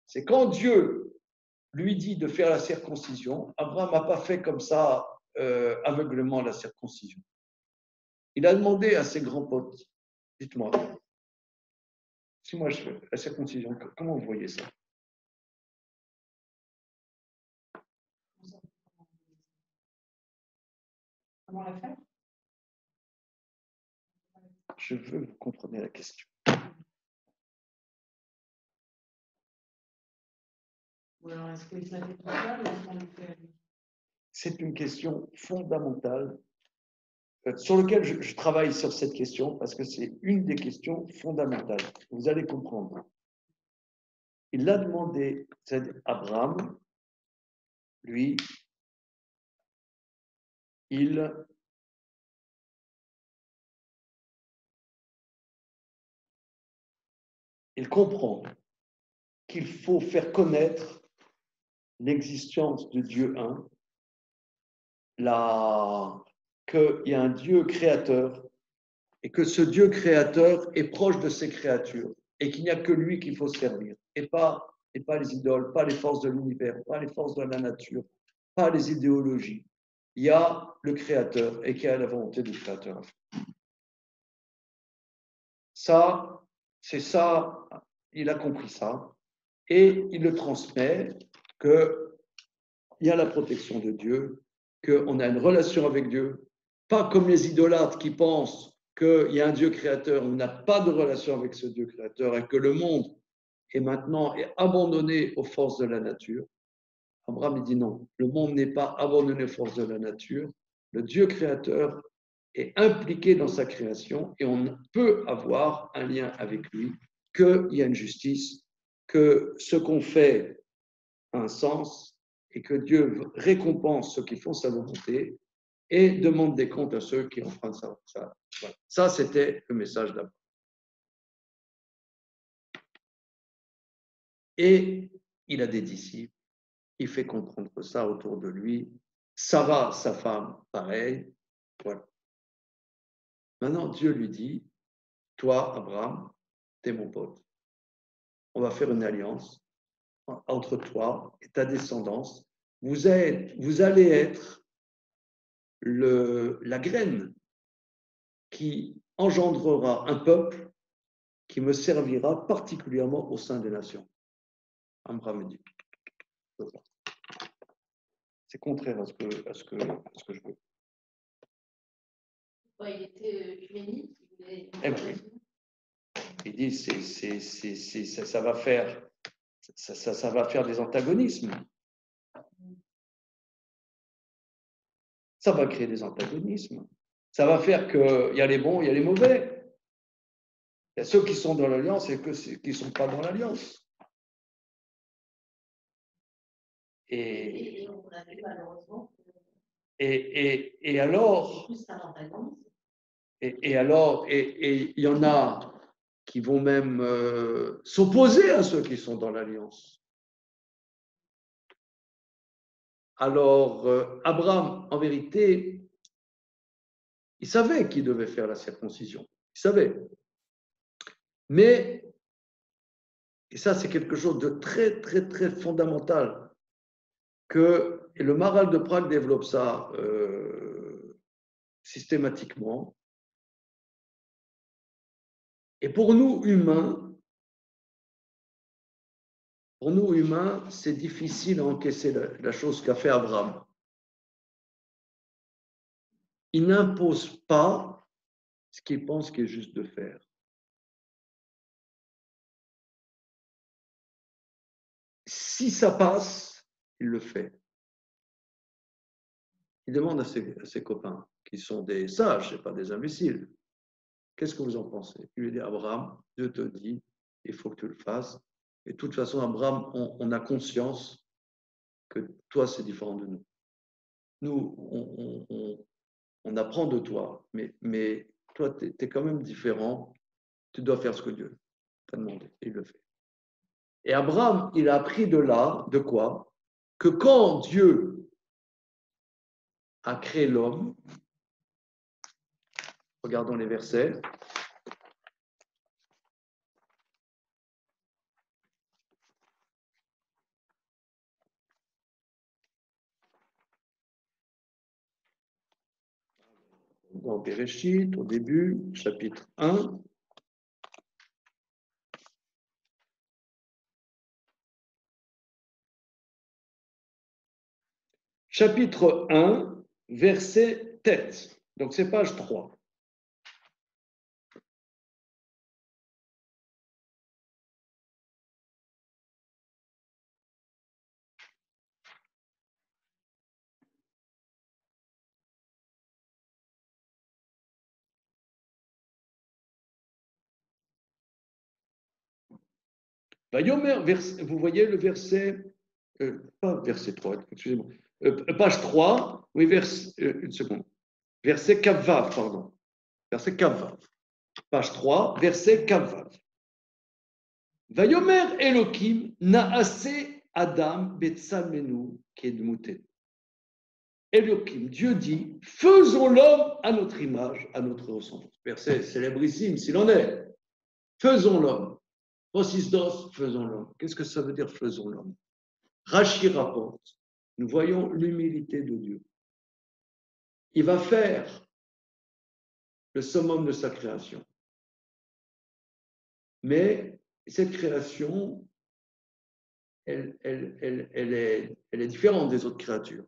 c'est quand Dieu lui dit de faire la circoncision, Abraham n'a pas fait comme ça aveuglement la circoncision. Il a demandé à ses grands potes, dites-moi, si moi je fais la circoncision, comment vous voyez ça? Comment la faire? Je veux que vous compreniez la question. Ou alors, est-ce qu'il l'a fait tout seul ou est-ce qu'on le fait à lui? C'est une question fondamentale sur laquelle je travaille sur cette question parce que c'est une des questions fondamentales. Vous allez comprendre. Il a demandé, c'est Abraham, lui, il comprend qu'il faut faire connaître l'existence de Dieu un, qu'il y a un Dieu créateur et que ce Dieu créateur est proche de ses créatures et qu'il n'y a que lui qu'il faut servir et pas les idoles, pas les forces de l'univers, pas les forces de la nature, pas les idéologies. Il y a le créateur et qu'il y a la volonté du créateur. Ça, c'est ça, il a compris ça et il le transmet qu'il y a la protection de Dieu, qu'on a une relation avec Dieu, pas comme les idolâtres qui pensent qu'il y a un Dieu créateur, on n'a pas de relation avec ce Dieu créateur et que le monde est maintenant abandonné aux forces de la nature. Abraham dit non, le monde n'est pas abandonné aux forces de la nature, le Dieu créateur est impliqué dans sa création et on peut avoir un lien avec lui, qu'il y a une justice, que ce qu'on fait a un sens et que Dieu récompense ceux qui font sa volonté et demande des comptes à ceux qui enfreignent ça. Voilà. Ça, c'était le message d'Abraham. Et il a des disciples, il fait comprendre ça autour de lui. Sarah, sa femme, pareil. Voilà. Maintenant, Dieu lui dit, toi, Abraham, t'es mon pote. On va faire une alliance entre toi et ta descendance. Vous allez être la graine qui engendrera un peuple qui me servira particulièrement au sein des nations. Abraham dit, c'est contraire à ce que je veux. Il était œcuménique. Il dit, ça va faire des antagonismes. Ça va créer des antagonismes. Ça va faire qu'il y a les bons, il y a les mauvais. Il y a ceux qui sont dans l'alliance et ceux qui ne sont pas dans l'alliance. Et on a vu malheureusement. Et alors, il y en a qui vont même s'opposer à ceux qui sont dans l'alliance. Alors, Abraham, en vérité, il savait qu'il devait faire la circoncision. Il savait. Mais, et ça c'est quelque chose de très, très, très fondamental, et le Maharal de Prague développe ça systématiquement. Et pour nous humains, c'est difficile à encaisser la chose qu'a fait Abraham. Il n'impose pas ce qu'il pense qu'il est juste de faire. Si ça passe, il le fait. Il demande à ses copains, qui sont des sages, et pas des imbéciles, qu'est-ce que vous en pensez? Il lui dit, Abraham, Dieu te dit, il faut que tu le fasses. Et de toute façon, Abraham, on a conscience que toi, c'est différent de nous. Nous, on apprend de toi, mais toi, tu es quand même différent. Tu dois faire ce que Dieu t'a demandé. Il le fait. Et Abraham, il a appris de là, de quoi? Que quand Dieu a créé l'homme, regardons les versets, dans Bereshit, au début, chapitre 1. Chapitre 1, verset tête. Donc c'est page 3. Vous voyez le verset, pas verset 3, excusez-moi, page 3, oui, une seconde, verset Kavav, pardon, verset Kavav, page 3, verset Kavav. Vayomer Elohim naase Adam betsalmenu kedmute. Elohim, Dieu dit, faisons l'homme à notre image, à notre ressemblance. Verset célébrissime, s'il en est. Faisons l'homme. Osisdos, faisons l'homme. Qu'est-ce que ça veut dire faisons l'homme? Rachi rapporte, nous voyons l'humilité de Dieu. Il va faire le summum de sa création. Mais cette création, elle est différente des autres créatures,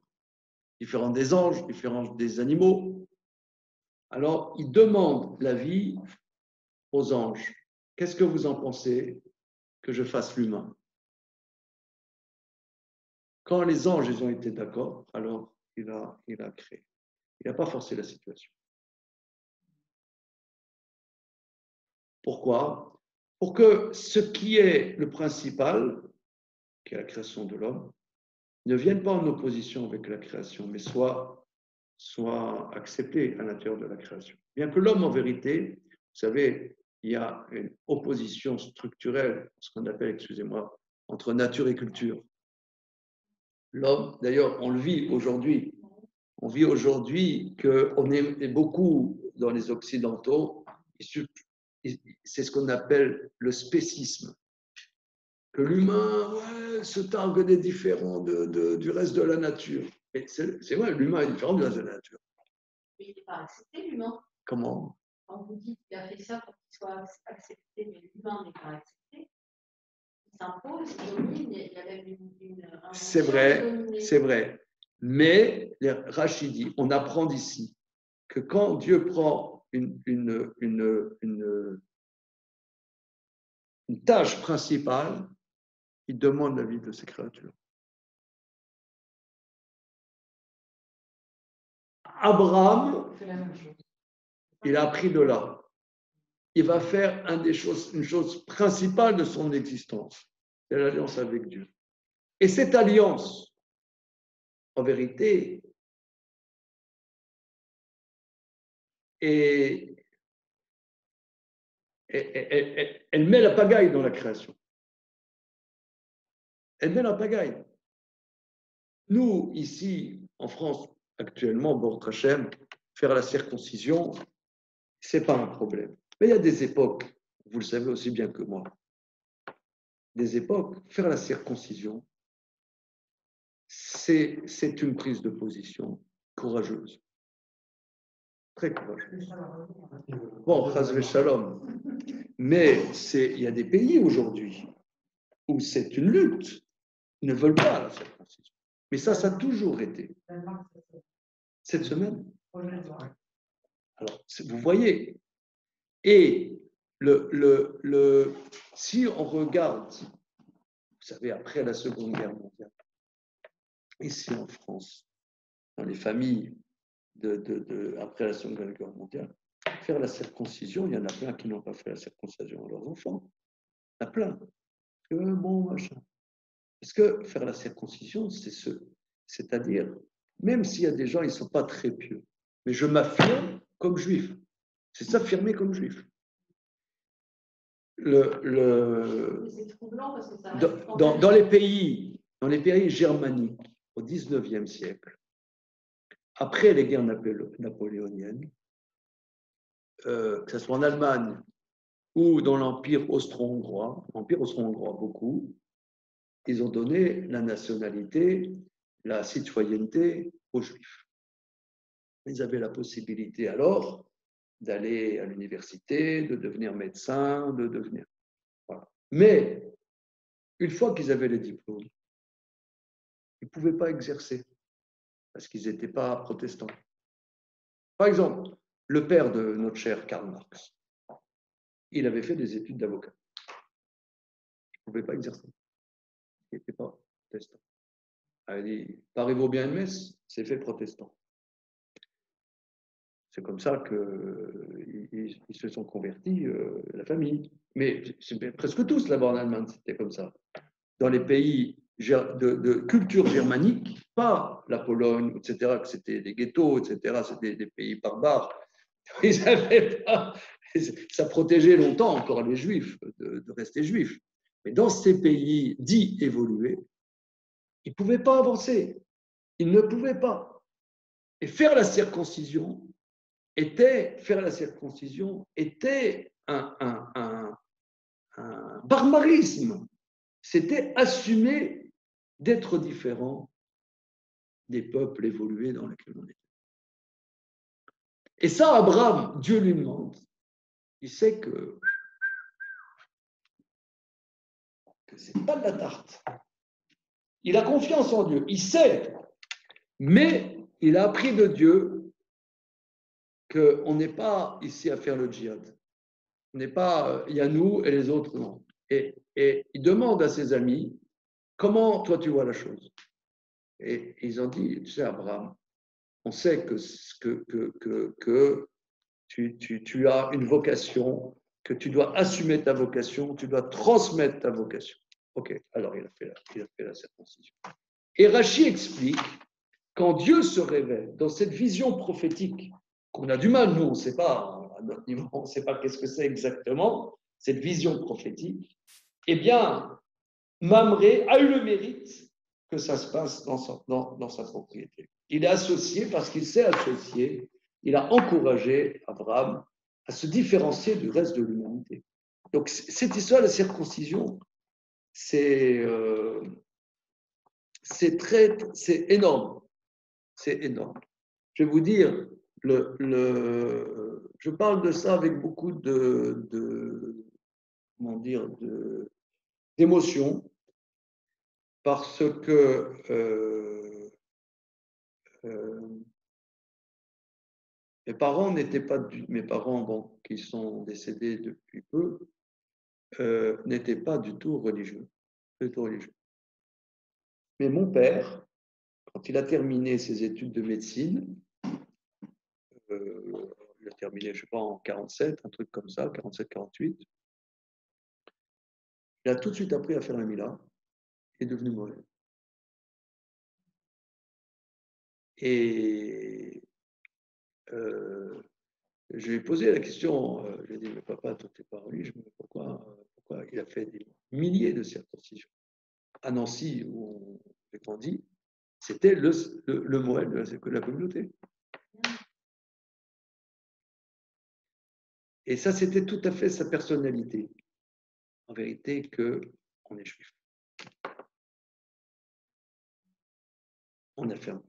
différente des anges, différente des animaux. Alors, il demande l'avis aux anges. Qu'est-ce que vous en pensez que je fasse l'humain? Quand les anges ils ont été d'accord, alors il a créé. Il n'a pas forcé la situation. Pourquoi? Pour que ce qui est le principal, qui est la création de l'homme, ne vienne pas en opposition avec la création, mais soit accepté à l'intérieur de la création. Bien que l'homme, en vérité, vous savez, il y a une opposition structurelle, ce qu'on appelle, excusez-moi entre nature et culture. L'homme, d'ailleurs, on le vit aujourd'hui. On vit aujourd'hui qu'on est beaucoup dans les Occidentaux, c'est ce qu'on appelle le spécisme. Que l'humain se targue des différents du reste de la nature. Mais c'est vrai, l'humain est différent du reste de la nature. Mais il n'est pas accepté, l'humain. Comment? Quand vous dites qu'il a fait ça pour qu'il soit accepté, mais l'humain n'est pas accepté, il s'impose, il domine, il y a même un c'est vrai, c'est vrai. Mais Rachid dit, on apprend d'ici que quand Dieu prend une tâche principale, il demande la vie de ses créatures. Abraham, il a appris de là. Il va faire une chose principale de son existence, c'est l'alliance avec Dieu. Et cette alliance, en vérité, elle met la pagaille dans la création. Elle met la pagaille. Nous, ici, en France, actuellement, Baruch Hashem, faire la circoncision, ce n'est pas un problème. Mais il y a des époques, vous le savez aussi bien que moi, des époques, faire la circoncision, c'est une prise de position courageuse. Très courageuse. Bon, chas shalom. Mais il y a des pays aujourd'hui où c'est une lutte. Ils ne veulent pas la circoncision. Mais ça a toujours été. Cette semaine. Alors, vous voyez. Et si on regarde, vous savez, après la Seconde Guerre mondiale, ici en France, dans les familles après la Seconde Guerre mondiale, faire la circoncision, il y en a plein qui n'ont pas fait la circoncision à leurs enfants. Il y en a plein. Bon, machin. Parce que faire la circoncision, c'est-à-dire, même s'il y a des gens, ils ne sont pas très pieux, mais je m'affirme comme juif. C'est s'affirmer comme juif. C'est troublant parce que ça dans les pays germaniques au XIXe siècle, après les guerres napoléoniennes, que ce soit en Allemagne ou dans l'Empire austro-hongrois, beaucoup, ils ont donné la nationalité, la citoyenneté aux Juifs. Ils avaient la possibilité alors d'aller à l'université, de devenir médecin, de devenir... Voilà. Mais une fois qu'ils avaient les diplômes, ils ne pouvaient pas exercer parce qu'ils n'étaient pas protestants. Par exemple, le père de notre cher Karl Marx, il avait fait des études d'avocat. Il ne pouvait pas exercer. Il n'était pas protestant. Il a dit, Parez-vous bien une messe, c'est fait protestant. C'est comme ça qu'ils se sont convertis, la famille. Mais c'est presque tous là-bas en Allemagne, c'était comme ça. Dans les pays de culture germanique, pas la Pologne, etc., que c'était des ghettos, etc., c'était des pays barbares. Ils avaient pas, ça protégeait longtemps encore les juifs de rester juifs. Mais dans ces pays dits évolués, ils ne pouvaient pas avancer. Ils ne pouvaient pas. Et faire la circoncision était un barbarisme. C'était assumer d'être différent des peuples évolués dans lesquels on était. Et ça, Abraham, Dieu lui demande. Il sait que ce n'est pas de la tarte. Il a confiance en Dieu, il sait, mais il a appris de Dieu qu'on n'est pas ici à faire le djihad. On n'est pas, il y a nous et les autres, non. Et il demande à ses amis, comment toi tu vois la chose? Et ils ont dit, tu sais Abraham, on sait que tu as une vocation, que tu dois assumer ta vocation, tu dois transmettre ta vocation. Ok, alors il a fait la circoncision. Et Rachi explique, quand Dieu se révèle dans cette vision prophétique, qu'on a du mal, nous, on ne sait pas, à notre niveau, on ne sait pas qu'est-ce que c'est exactement, cette vision prophétique, eh bien, Mamré a eu le mérite que ça se passe dans sa propriété. Il est associé parce qu'il s'est associé, il a encouragé Abraham à se différencier du reste de l'humanité. Donc, cette histoire de la circoncision, c'est énorme. C'est énorme. Je vais vous dire, je parle de ça avec beaucoup d'émotion, parce que mes parents n'étaient pas mes parents, bon, qui sont décédés depuis peu, n'étaient pas du tout religieux. Mais mon père, quand il a terminé ses études de médecine, il a terminé, je ne sais pas, en 47, un truc comme ça, 47-48, il a tout de suite appris à faire la mila et est devenu moine. Et je lui ai posé la question, je lui ai dit, mais papa, toi, tu n'es pas religieux, pourquoi il a fait des milliers de circoncisions? À Nancy, où j'ai grandi, c'était le moine de la communauté. Et ça, c'était tout à fait sa personnalité. En vérité, qu'on est juif. On a fait un.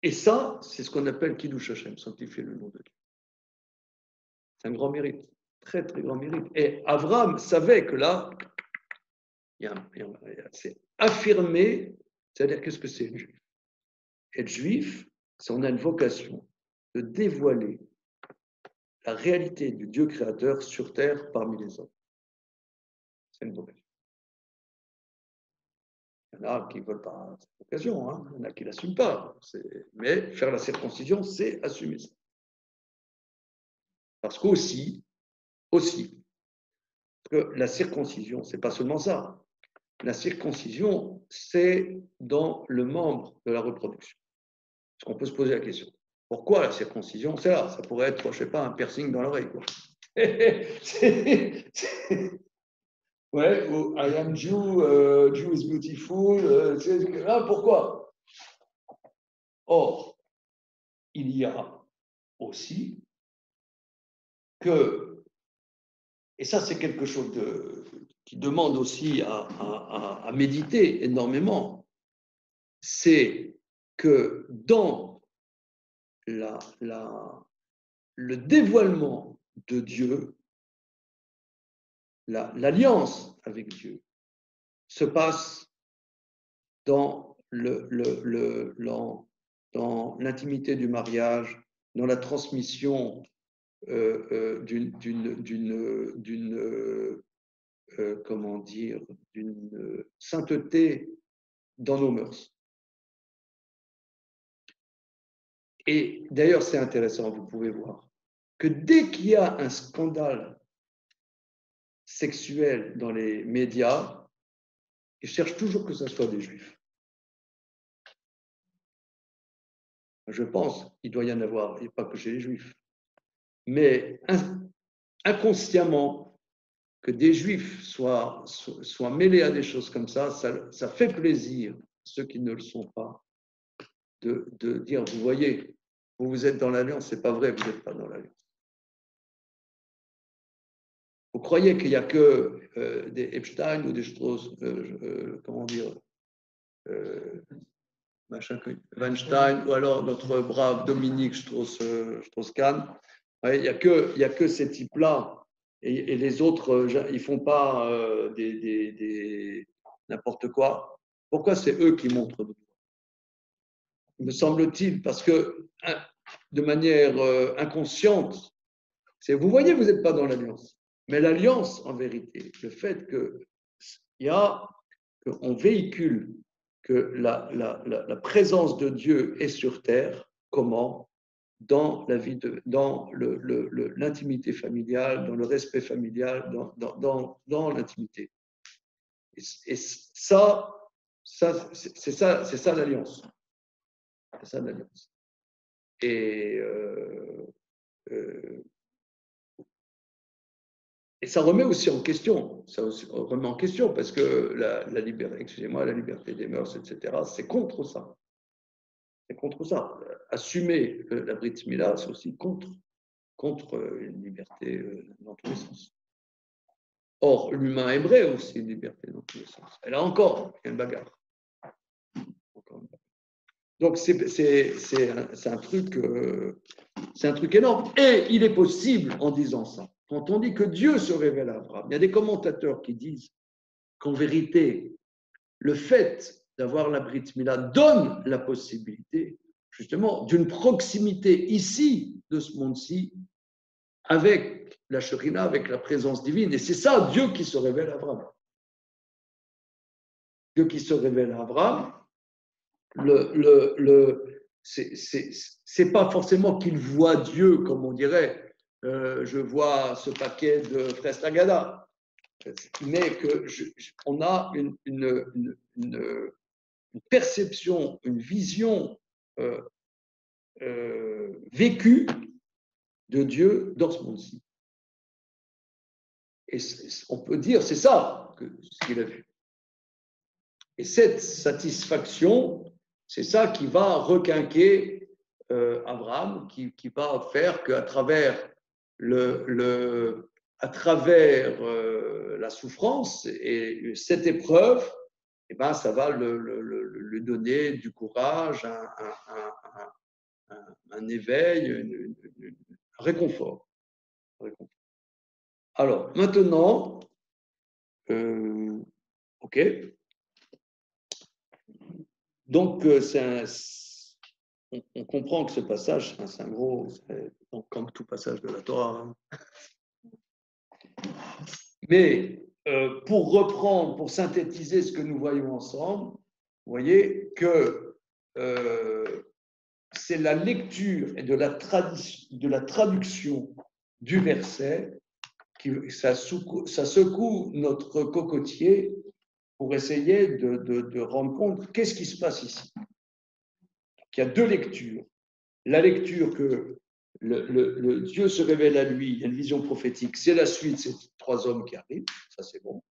Et ça, c'est ce qu'on appelle Kiddush Hashem, sanctifier le nom de Dieu. C'est un grand mérite, très très grand mérite. Et Abraham savait que là, c'est affirmé, c'est-à-dire qu'est-ce que c'est être juif? Être juif, c'est on a une vocation de dévoiler la réalité du Dieu créateur sur terre parmi les hommes. C'est une vocation. Il y en a qui ne veulent pas cette vocation, hein. Il y en a qui ne l'assument pas. Mais faire la circoncision, c'est assumer ça. Parce qu'aussi, que la circoncision, ce n'est pas seulement ça. La circoncision, c'est dans le membre de la reproduction. Parce qu'on peut se poser la question. Pourquoi la circoncision? C'est là. Ça pourrait être, je ne sais pas, un piercing dans l'oreille. Ouais, ou I am Jew, Jew is beautiful. Pourquoi? Or, il y a aussi que, et ça c'est quelque chose qui demande aussi à méditer énormément, c'est que dans le dévoilement de Dieu, l'alliance avec Dieu se passe dans dans l'intimité du mariage, dans la transmission comment dire, d'une sainteté dans nos mœurs. Et d'ailleurs, c'est intéressant, vous pouvez voir que dès qu'il y a un scandale sexuel dans les médias, ils cherchent toujours que ce soit des juifs. Je pense qu'il doit y en avoir, et pas que chez les juifs. Mais inconsciemment, que des juifs soient mêlés à des choses comme ça fait plaisir à ceux qui ne le sont pas, de dire, vous voyez, vous êtes dans l'alliance, c'est pas vrai, vous n'êtes pas dans l'alliance. Vous croyez qu'il n'y a que des Epstein ou des Strauss, comment dire, Weinstein, ou alors notre brave Dominique Strauss-Kahn. Il n'y a que ces types-là. Et les autres, ils ne font pas n'importe quoi. Pourquoi c'est eux qui montrent? Me semble-t-il, parce que de manière inconsciente, vous voyez, vous n'êtes pas dans l'alliance. Mais l'alliance, en vérité, le fait qu'on véhicule que la présence de Dieu est sur terre, comment? Dans la vie dans l'intimité familiale, dans le respect familial, dans l'intimité. Et ça, c'est ça l'alliance. C'est ça l'alliance. Et Et ça remet aussi en question, remet en question parce que la liberté, excusez-moi, la liberté des mœurs, etc., c'est contre ça. C'est contre ça. Assumer la Brit Mila, c'est aussi contre une liberté dans tous les sens. Or, l'humain hébreu aussi une liberté dans tous les sens. Et là encore, il y a une bagarre. Donc, c'est un truc énorme. Et il est possible, en disant ça, quand on dit que Dieu se révèle à Abraham, il y a des commentateurs qui disent qu'en vérité, le fait d'avoir la Brit Mila donne la possibilité, justement, d'une proximité ici, de ce monde-ci, avec la Shekhinah, avec la présence divine. Et c'est ça, Dieu qui se révèle à Abraham. Dieu qui se révèle à Abraham, c'est pas forcément qu'il voit Dieu, comme on dirait, je vois ce paquet de fraises tagada, mais on a une perception, une vision vécue de Dieu dans ce monde-ci. Et on peut dire, c'est ça ce qu'il a vu. Et cette satisfaction, c'est ça qui va requinquer Abraham, qui va faire qu'à travers, à travers la souffrance et cette épreuve, eh ben, ça va lui donner du courage, un éveil, un réconfort. Alors, maintenant, OK. Donc, on comprend que ce passage, c'est un gros, comme tout passage de la Torah. Mais pour reprendre, pour synthétiser ce que nous voyons ensemble, vous voyez que c'est la lecture et de la traduction du verset qui ça secoue notre cocotier pour essayer de rendre compte qu'est-ce qui se passe ici. Il y a deux lectures. La lecture que le Dieu se révèle à lui, il y a une vision prophétique, c'est la suite, c'est trois hommes qui arrivent, ça c'est bon.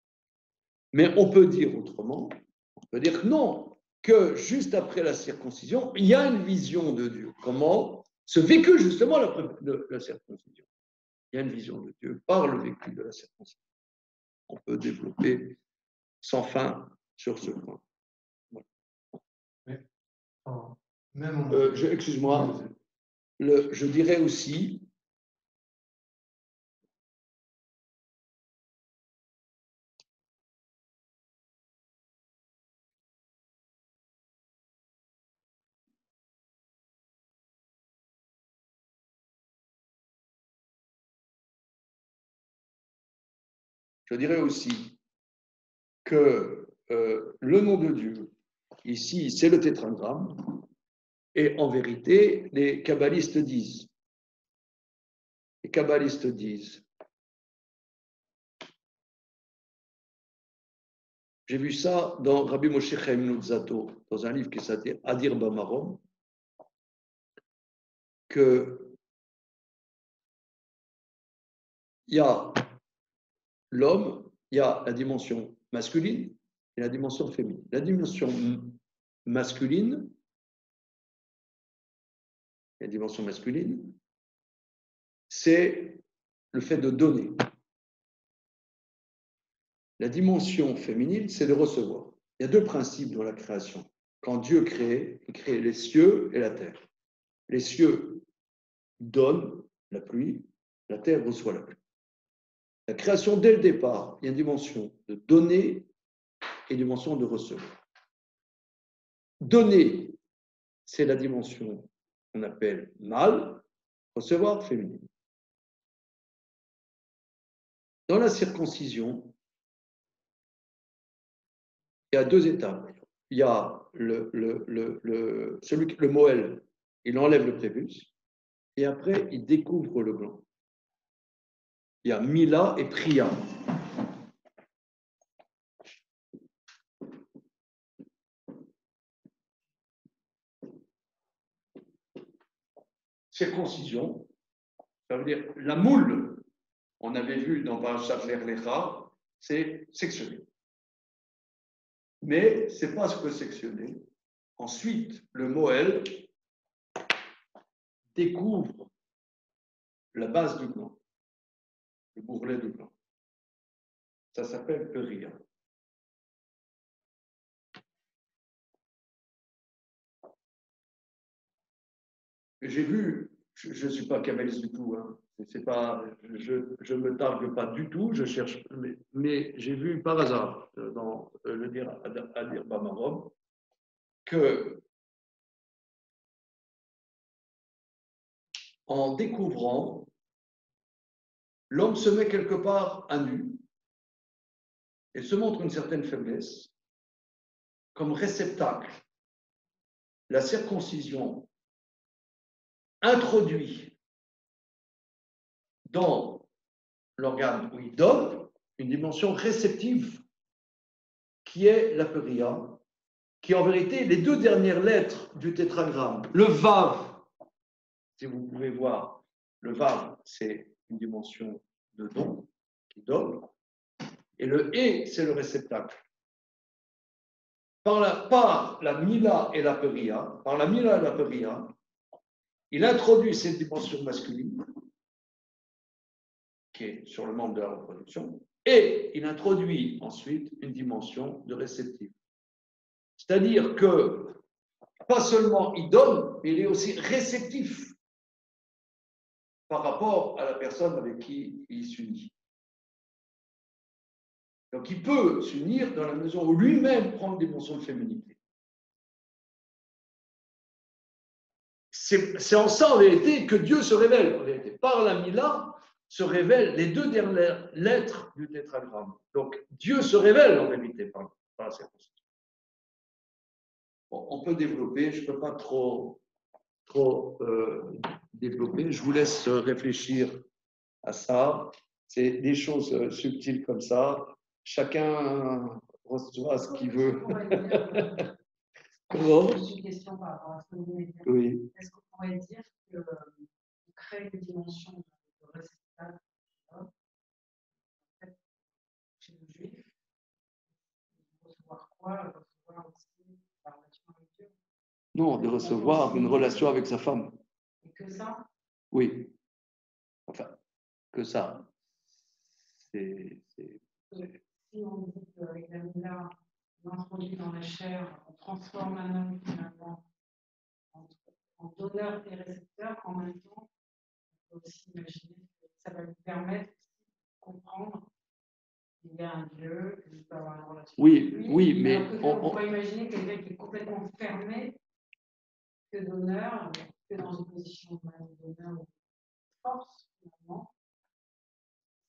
Mais on peut dire autrement, on peut dire non, que juste après la circoncision, il y a une vision de Dieu. Comment se vécu justement la circoncision. Il y a une vision de Dieu par le vécu de la circoncision. On peut développer sans fin sur ce point. Excuse-moi, je dirais aussi que le nom de Dieu, ici, c'est le tétragramme, et en vérité, les kabbalistes disent, j'ai vu ça dans Rabbi Moshe Chaim Luzzatto, dans un livre qui s'appelle Adir Bamarom, que il y a l'homme, il y a la dimension masculine et la dimension féminine. La dimension masculine, c'est le fait de donner. La dimension féminine, c'est de recevoir. Il y a deux principes dans la création. Quand Dieu crée, il crée les cieux et la terre. Les cieux donnent la pluie, la terre reçoit la pluie. La création, dès le départ, il y a une dimension de donner et une dimension de recevoir. Donner, c'est la dimension qu'on appelle mâle, recevoir féminine. Dans la circoncision, il y a deux étapes. Il y a le Moël, il enlève le prépuce, et après, il découvre le gland. Il y a Mila et Priya. Circoncision, ça veut dire la moule on avait vu dans Parashat Lech Lecha, c'est sectionner. Mais ce n'est pas ce que sectionner. Ensuite, le Moël découvre la base du gland, le bourrelet du gland. Ça s'appelle Peria. J'ai vu, je ne suis pas kabbaliste du tout, hein. C'est pas, je ne me targue pas du tout, je cherche, mais j'ai vu par hasard dans le dire à dire Bamarom que en découvrant, l'homme se met quelque part à nu et se montre une certaine faiblesse comme réceptacle. La circoncision introduit dans l'organe où il donne une dimension réceptive qui est la peria, qui est en vérité les deux dernières lettres du tétragramme. Le vav, si vous pouvez voir, le vav, c'est une dimension de don qui donne, et le et, c'est le réceptacle. Par la mila et la peria, par la mila et la peria, il introduit cette dimension masculine qui est sur le membre de la reproduction, et il introduit ensuite une dimension de réceptif. C'est-à-dire que, pas seulement il donne, mais il est aussi réceptif par rapport à la personne avec qui il s'unit. Donc il peut s'unir dans la mesure où lui-même prend une dimension de féminité. C'est en ça, en vérité, que Dieu se révèle. En vérité. Par la Mila, se révèlent les deux dernières lettres du tétragramme. Donc, Dieu se révèle en vérité par la circoncision. Bon, on peut développer, je ne peux pas trop développer. Je vous laisse réfléchir à ça. C'est des choses subtiles comme ça. Chacun reçoit ce qu'il veut. Comment ? J'ai une question par rapport à ce que vous venez de dire. Oui. Est-ce qu'on pourrait dire qu'on crée une dimension de réceptacle chez les Juifs, recevoir quoi? Recevoir aussi la relation avec Dieu. Non, de recevoir une relation avec sa femme. Et que ça? Oui. Enfin, que ça. C'est... Si on dit qu'avec la Mila, on introduit dans la chair, on transforme un homme finalement en donneur et récepteur, en même temps, on peut aussi imaginer que ça va lui permettre de comprendre qu'il y a un Dieu, qu'il peut avoir une relation avec lui. Oui, mais on pourrait imaginer quelqu'un qui est complètement fermé, que donneur, que dans une position de donneur ou de force, finalement.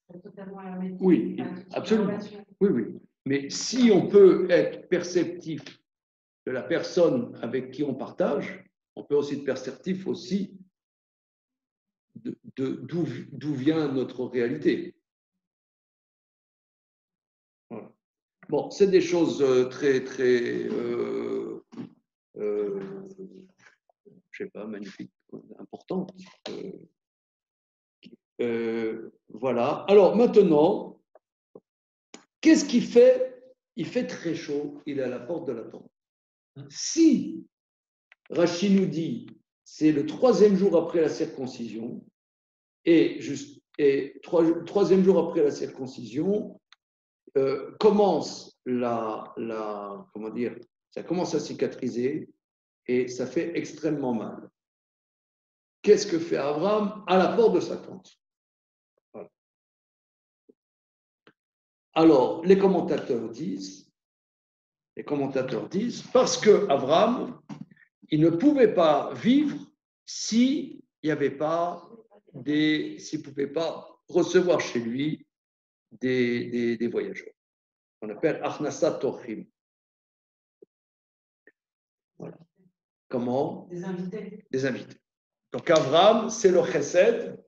C'est totalement hermétique. Oui, absolument. Oui. Mais si on peut être perceptif de la personne avec qui on partage, on peut aussi être perceptif aussi d'où vient notre réalité. Voilà. Bon, c'est des choses très, je sais pas, magnifiques, importantes. Voilà. Alors maintenant, qu'est-ce qu'il fait? Il fait très chaud, il est à la porte de la tente. Si Rachi nous dit c'est le 3e jour après la circoncision, et troisième jour après la circoncision, commence comment dire, ça commence à cicatriser et ça fait extrêmement mal. Qu'est-ce que fait Abraham à la porte de sa tente? Voilà. Alors, les commentateurs disent, parce que Abraham, il ne pouvait pas vivre s'il n'y avait pas s'il ne pouvait pas recevoir chez lui des voyageurs. On appelle Achnasat Torchim. Voilà. Comment? Des invités. Donc Abraham, c'est le chesed,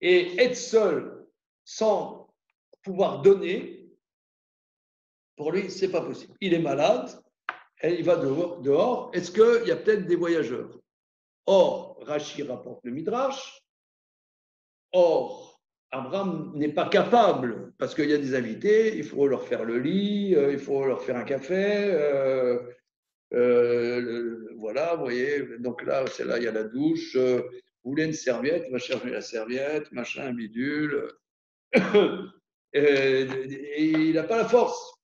et être seul sans pouvoir donner, pour lui, ce n'est pas possible. Il est malade, et il va dehors. Est-ce qu'il y a peut-être des voyageurs? Or, Rashi rapporte le Midrash. Or, Abraham n'est pas capable, parce qu'il y a des invités, il faut leur faire le lit, il faut leur faire un café, voilà, vous voyez, donc là, c'est là, il y a la douche, vous voulez une serviette, va chercher la serviette, machin, bidule, et il n'a pas la force.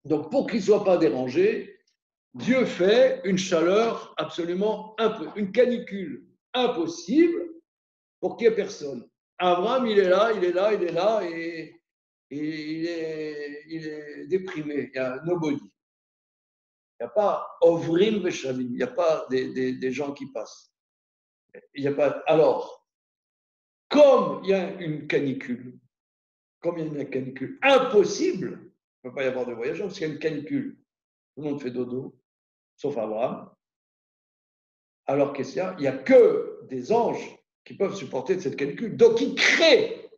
Donc, pour qu'il ne soit pas dérangé, Dieu fait une chaleur absolument une canicule impossible pour qu'il n'y ait personne. Abraham, il est là, et il est déprimé. Il y a nobody. Il n'y a pas Ovrim Veshavim, il n'y a pas des gens qui passent. Il n'y a pas. Alors, comme il y a une canicule, impossible, il ne peut pas y avoir de voyageurs parce qu'il y a une canicule. Tout le monde fait dodo, sauf Abraham. Alors qu'est-ce qu'il y a? Il n'y a que des anges qui peuvent supporter cette canicule. Donc, il crée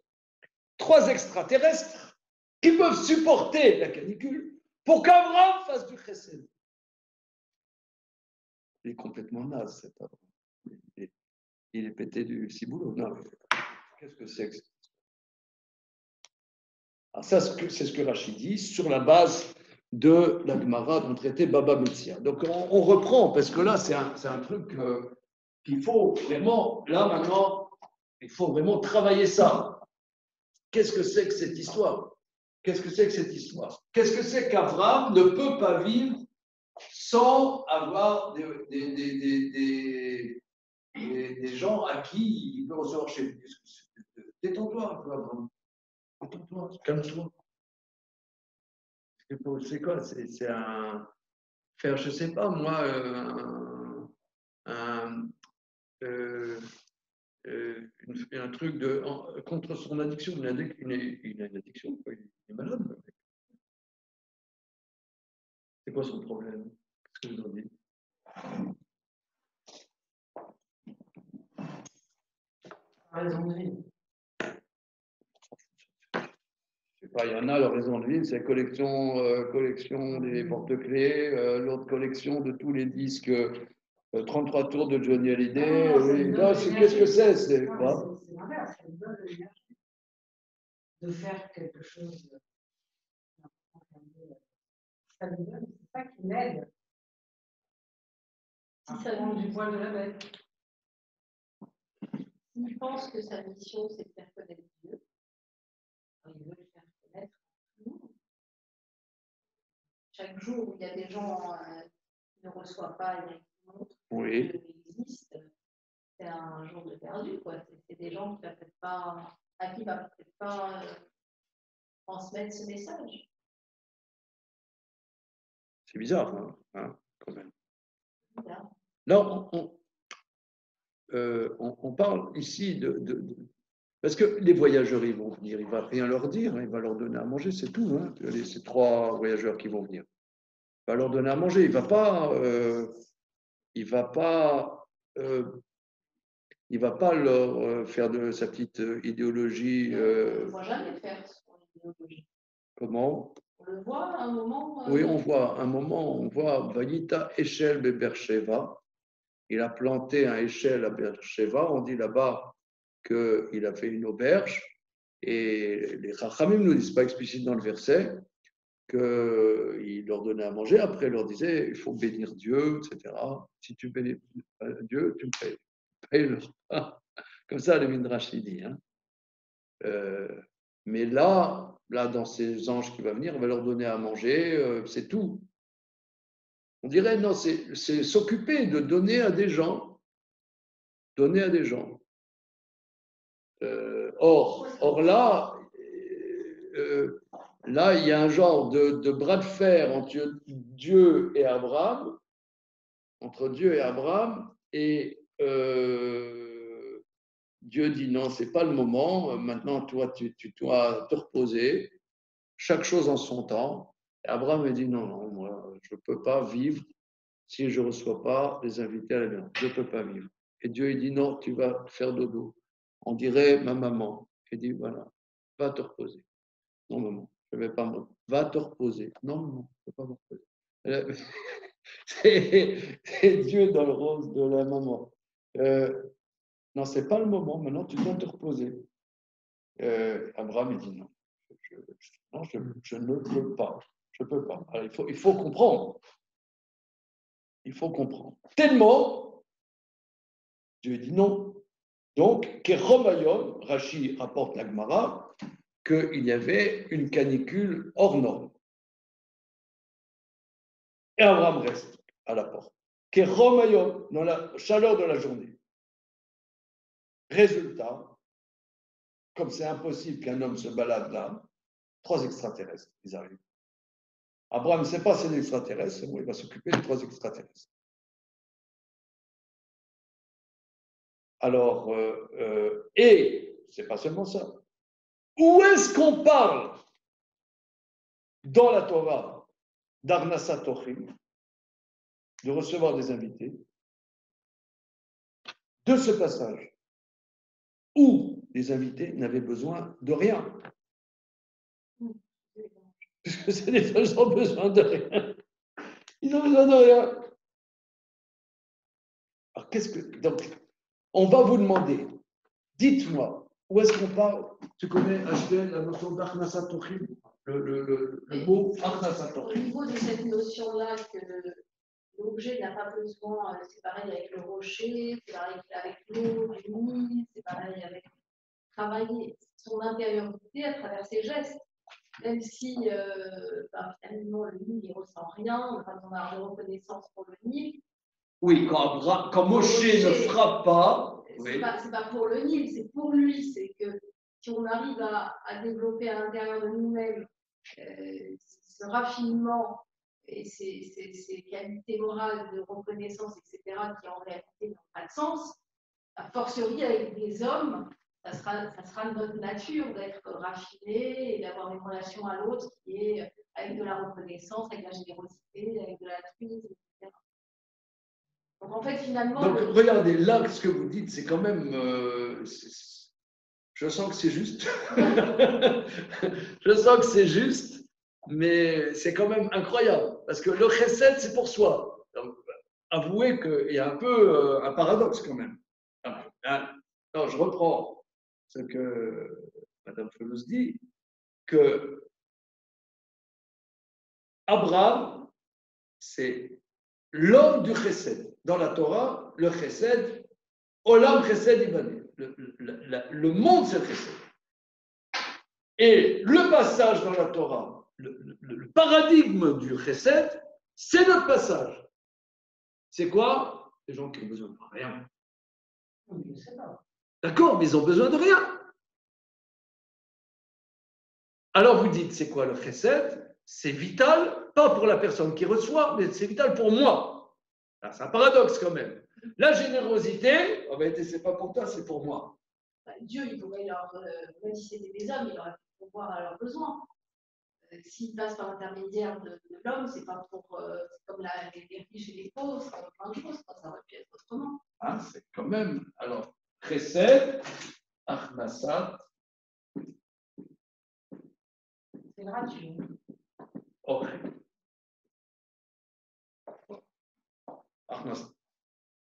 3 extraterrestres qui peuvent supporter la canicule pour qu'Abraham fasse du chesed. Il est complètement naze, cet Abraham. Il est pété du ciboulot. Non, qu'est-ce que c'est que ça? Alors ça, c'est ce que Rachid dit sur la base de la Gemara dont traitait Baba Metzia. Donc on reprend, parce que là, c'est un truc qu'il faut vraiment, là maintenant, il faut vraiment travailler ça. Qu'est-ce que c'est que cette histoire? Qu'est-ce que c'est que cette histoire? Qu'est-ce que c'est qu'Abraham ne peut pas vivre sans avoir des gens à qui il peut recevoir chez lui? Détends-toi un peu, Abraham. Détends-toi, calme-toi. C'est quoi? C'est un. Faire, je ne sais pas, moi, un truc contre son addiction. Il a une addiction, quoi. Il est malade. C'est quoi son problème? Qu'est-ce que vous en dites? Raison de vie. Je sais pas, il y en a, leur raison de vivre, c'est collection des porte-clés, l'autre collection de tous les disques, 33 tours de Johnny Hallyday. Qu'est-ce que c'est? C'est quoi? C'est l'inverse, c'est une bonne énergie de faire quelque chose ça lui donne, c'est ça qui l'aide à prendre du poil de la bête. S'il pense que sa mission, c'est de faire connaître Dieu, il veut le faire connaître à tout le monde. Chaque jour où il y a des gens qui ne reçoivent pas et qui montrent Oui. qu'il existe, c'est un jour de perdu, quoi. C'est des gens qui à qui va peut-être pas transmettre ce message. C'est bizarre, hein, quand même. Bizarre. Là, on parle ici parce que les voyageurs, ils vont venir, il ne va rien leur dire, il va leur donner à manger, c'est tout. Hein, ces 3 voyageurs qui vont venir. Il va leur donner à manger, il ne va pas leur faire de sa petite idéologie. On ne le voit jamais faire son idéologie. Comment? On le voit à un moment. Oui, on voit Vayita Eshel Bebersheva. Il a planté un Eshel à Beersheva. On dit là-bas qu'il a fait une auberge. Et les Chachamim ne disent pas explicitement dans le verset qu'il leur donnait à manger. Après, il leur disait il faut bénir Dieu, etc. Si tu bénis Dieu, tu me payes le repas. Comme ça, le Midrash dit. Hein. Mais là, dans ces anges qui vont venir, on va leur donner à manger, c'est tout. On dirait, non, c'est s'occuper de donner à des gens. Donner à des gens. Or là, là, il y a un genre de bras de fer entre Dieu et Abraham, et Dieu dit non, c'est pas le moment. Maintenant, toi, tu dois te reposer. Chaque chose en son temps. Et Abraham dit non, moi, je ne peux pas vivre si je ne reçois pas les invités à la maison. Je ne peux pas vivre. Et Dieu il dit non, tu vas faire dodo. On dirait ma maman. Il dit voilà, va te reposer. Non, maman, je ne vais pas me reposer. Va te reposer. Non, maman, je ne vais pas me reposer. C'est Dieu dans le rôle de la maman. Non, ce n'est pas le moment. Maintenant, tu dois te reposer. Abraham, il dit non. Je ne peux pas. Je ne peux pas. Alors, il faut comprendre. Il faut comprendre. Tellement, Dieu dit non. Donc, Keromayom, Rashi rapporte la Gemara, qu'il y avait une canicule hors norme. Et Abraham reste à la porte. Keromayom, dans la chaleur de la journée. Résultat, comme c'est impossible qu'un homme se balade là, 3 extraterrestres, ils arrivent. Abraham ne sait pas c'est des extraterrestres, il va s'occuper des 3 extraterrestres. Alors, et c'est pas seulement ça. Où est-ce qu'on parle dans la Torah d'Arnasat Tochim, de recevoir des invités, de ce passage où les invités n'avaient besoin de rien? Puisque c'est des gens qui ont besoin de rien. Ils ont besoin de rien. Alors, donc, on va vous demander, dites-moi, où est-ce qu'on parle? Tu connais, HDL, la notion d'Arnasat Tochim, le mot Arnasat Au Tochim. niveau de cette notion-là, que l'objet n'a pas besoin, c'est pareil avec le rocher, c'est pareil avec l'eau, du Nil, c'est pareil avec travailler son intériorité à travers ses gestes. Même si finalement le Nil ne ressent rien, on n'a pas besoin de reconnaissance pour le Nil. Oui, quand Moshe ne frappe pas. C'est pas pour le Nil, c'est pour lui. C'est que si on arrive à développer à l'intérieur de nous-mêmes ce raffinement et ces qualités morales de reconnaissance, etc., qui en réalité n'ont pas de sens, a fortiori avec des hommes, ça sera notre nature d'être raffiné et d'avoir une relation à l'autre qui est avec de la reconnaissance, avec de la générosité, avec de l'altruisme, etc. Donc en fait, finalement. Donc regardez, là, ce que vous dites, c'est quand même. Je sens que c'est juste. Je sens que c'est juste, mais c'est quand même incroyable. Parce que le chesed, c'est pour soi. Donc, avouez qu'il y a un peu un paradoxe quand même. Non, je reprends ce que Mme Felous dit, que Abraham, c'est l'homme du chesed. Dans la Torah, le chesed, Olam chesed ibane. Le monde, c'est le chesed. Et le passage dans la Torah, le paradigme du chesed, c'est notre passage. C'est quoi? Les gens qui ont besoin de rien. D'accord, mais ils ont besoin de rien. Alors vous dites, c'est quoi le chesed? C'est vital, pas pour la personne qui reçoit, mais c'est vital pour moi. C'est un paradoxe quand même. La générosité, en vérité, c'est pas pour toi, c'est pour moi. Dieu, il pourrait leur, même si c'était des hommes, il aurait pu pourvoir à leurs besoins. S'il passe par l'intermédiaire de l'homme, c'est pas pour, c'est comme les riches et les pauvres, c'est plein de choses, ça aurait pu être autrement. Ah, c'est quand même. Alors, chesed, achnasat. C'est gratuit. Ok.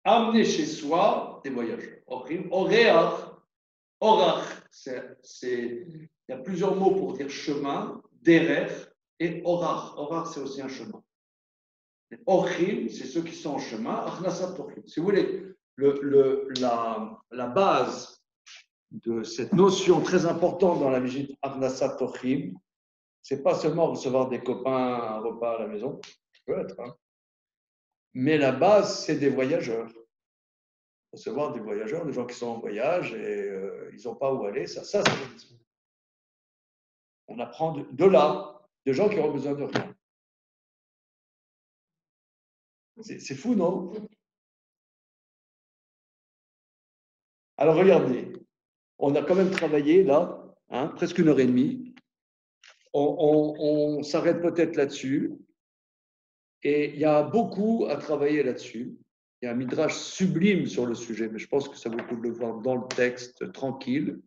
Amener chez soi des voyageurs. Orach, il y a plusieurs mots pour dire chemin, derer et orach. Orach, c'est aussi un chemin. Ochim, c'est ceux qui sont en chemin. Achnasat ochim. Si vous voulez, la base de cette notion très importante dans la visite Achnasat ochim, c'est pas seulement recevoir des copains à un repas à la maison, ça peut être, hein. Mais la base, c'est des voyageurs. Recevoir des voyageurs, des gens qui sont en voyage et ils n'ont pas où aller, ça c'est le. On apprend de là, de gens qui ont besoin de rien. C'est fou, non? Alors regardez, on a quand même travaillé là, hein, presque 1h30. On s'arrête peut-être là-dessus. Et il y a beaucoup à travailler là-dessus. Il y a un midrash sublime sur le sujet, mais je pense que ça vaut le coup de le voir dans le texte, tranquille.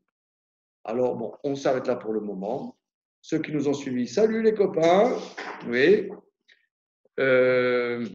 Alors, bon, on s'arrête là pour le moment. Ceux qui nous ont suivis, salut les copains. Oui.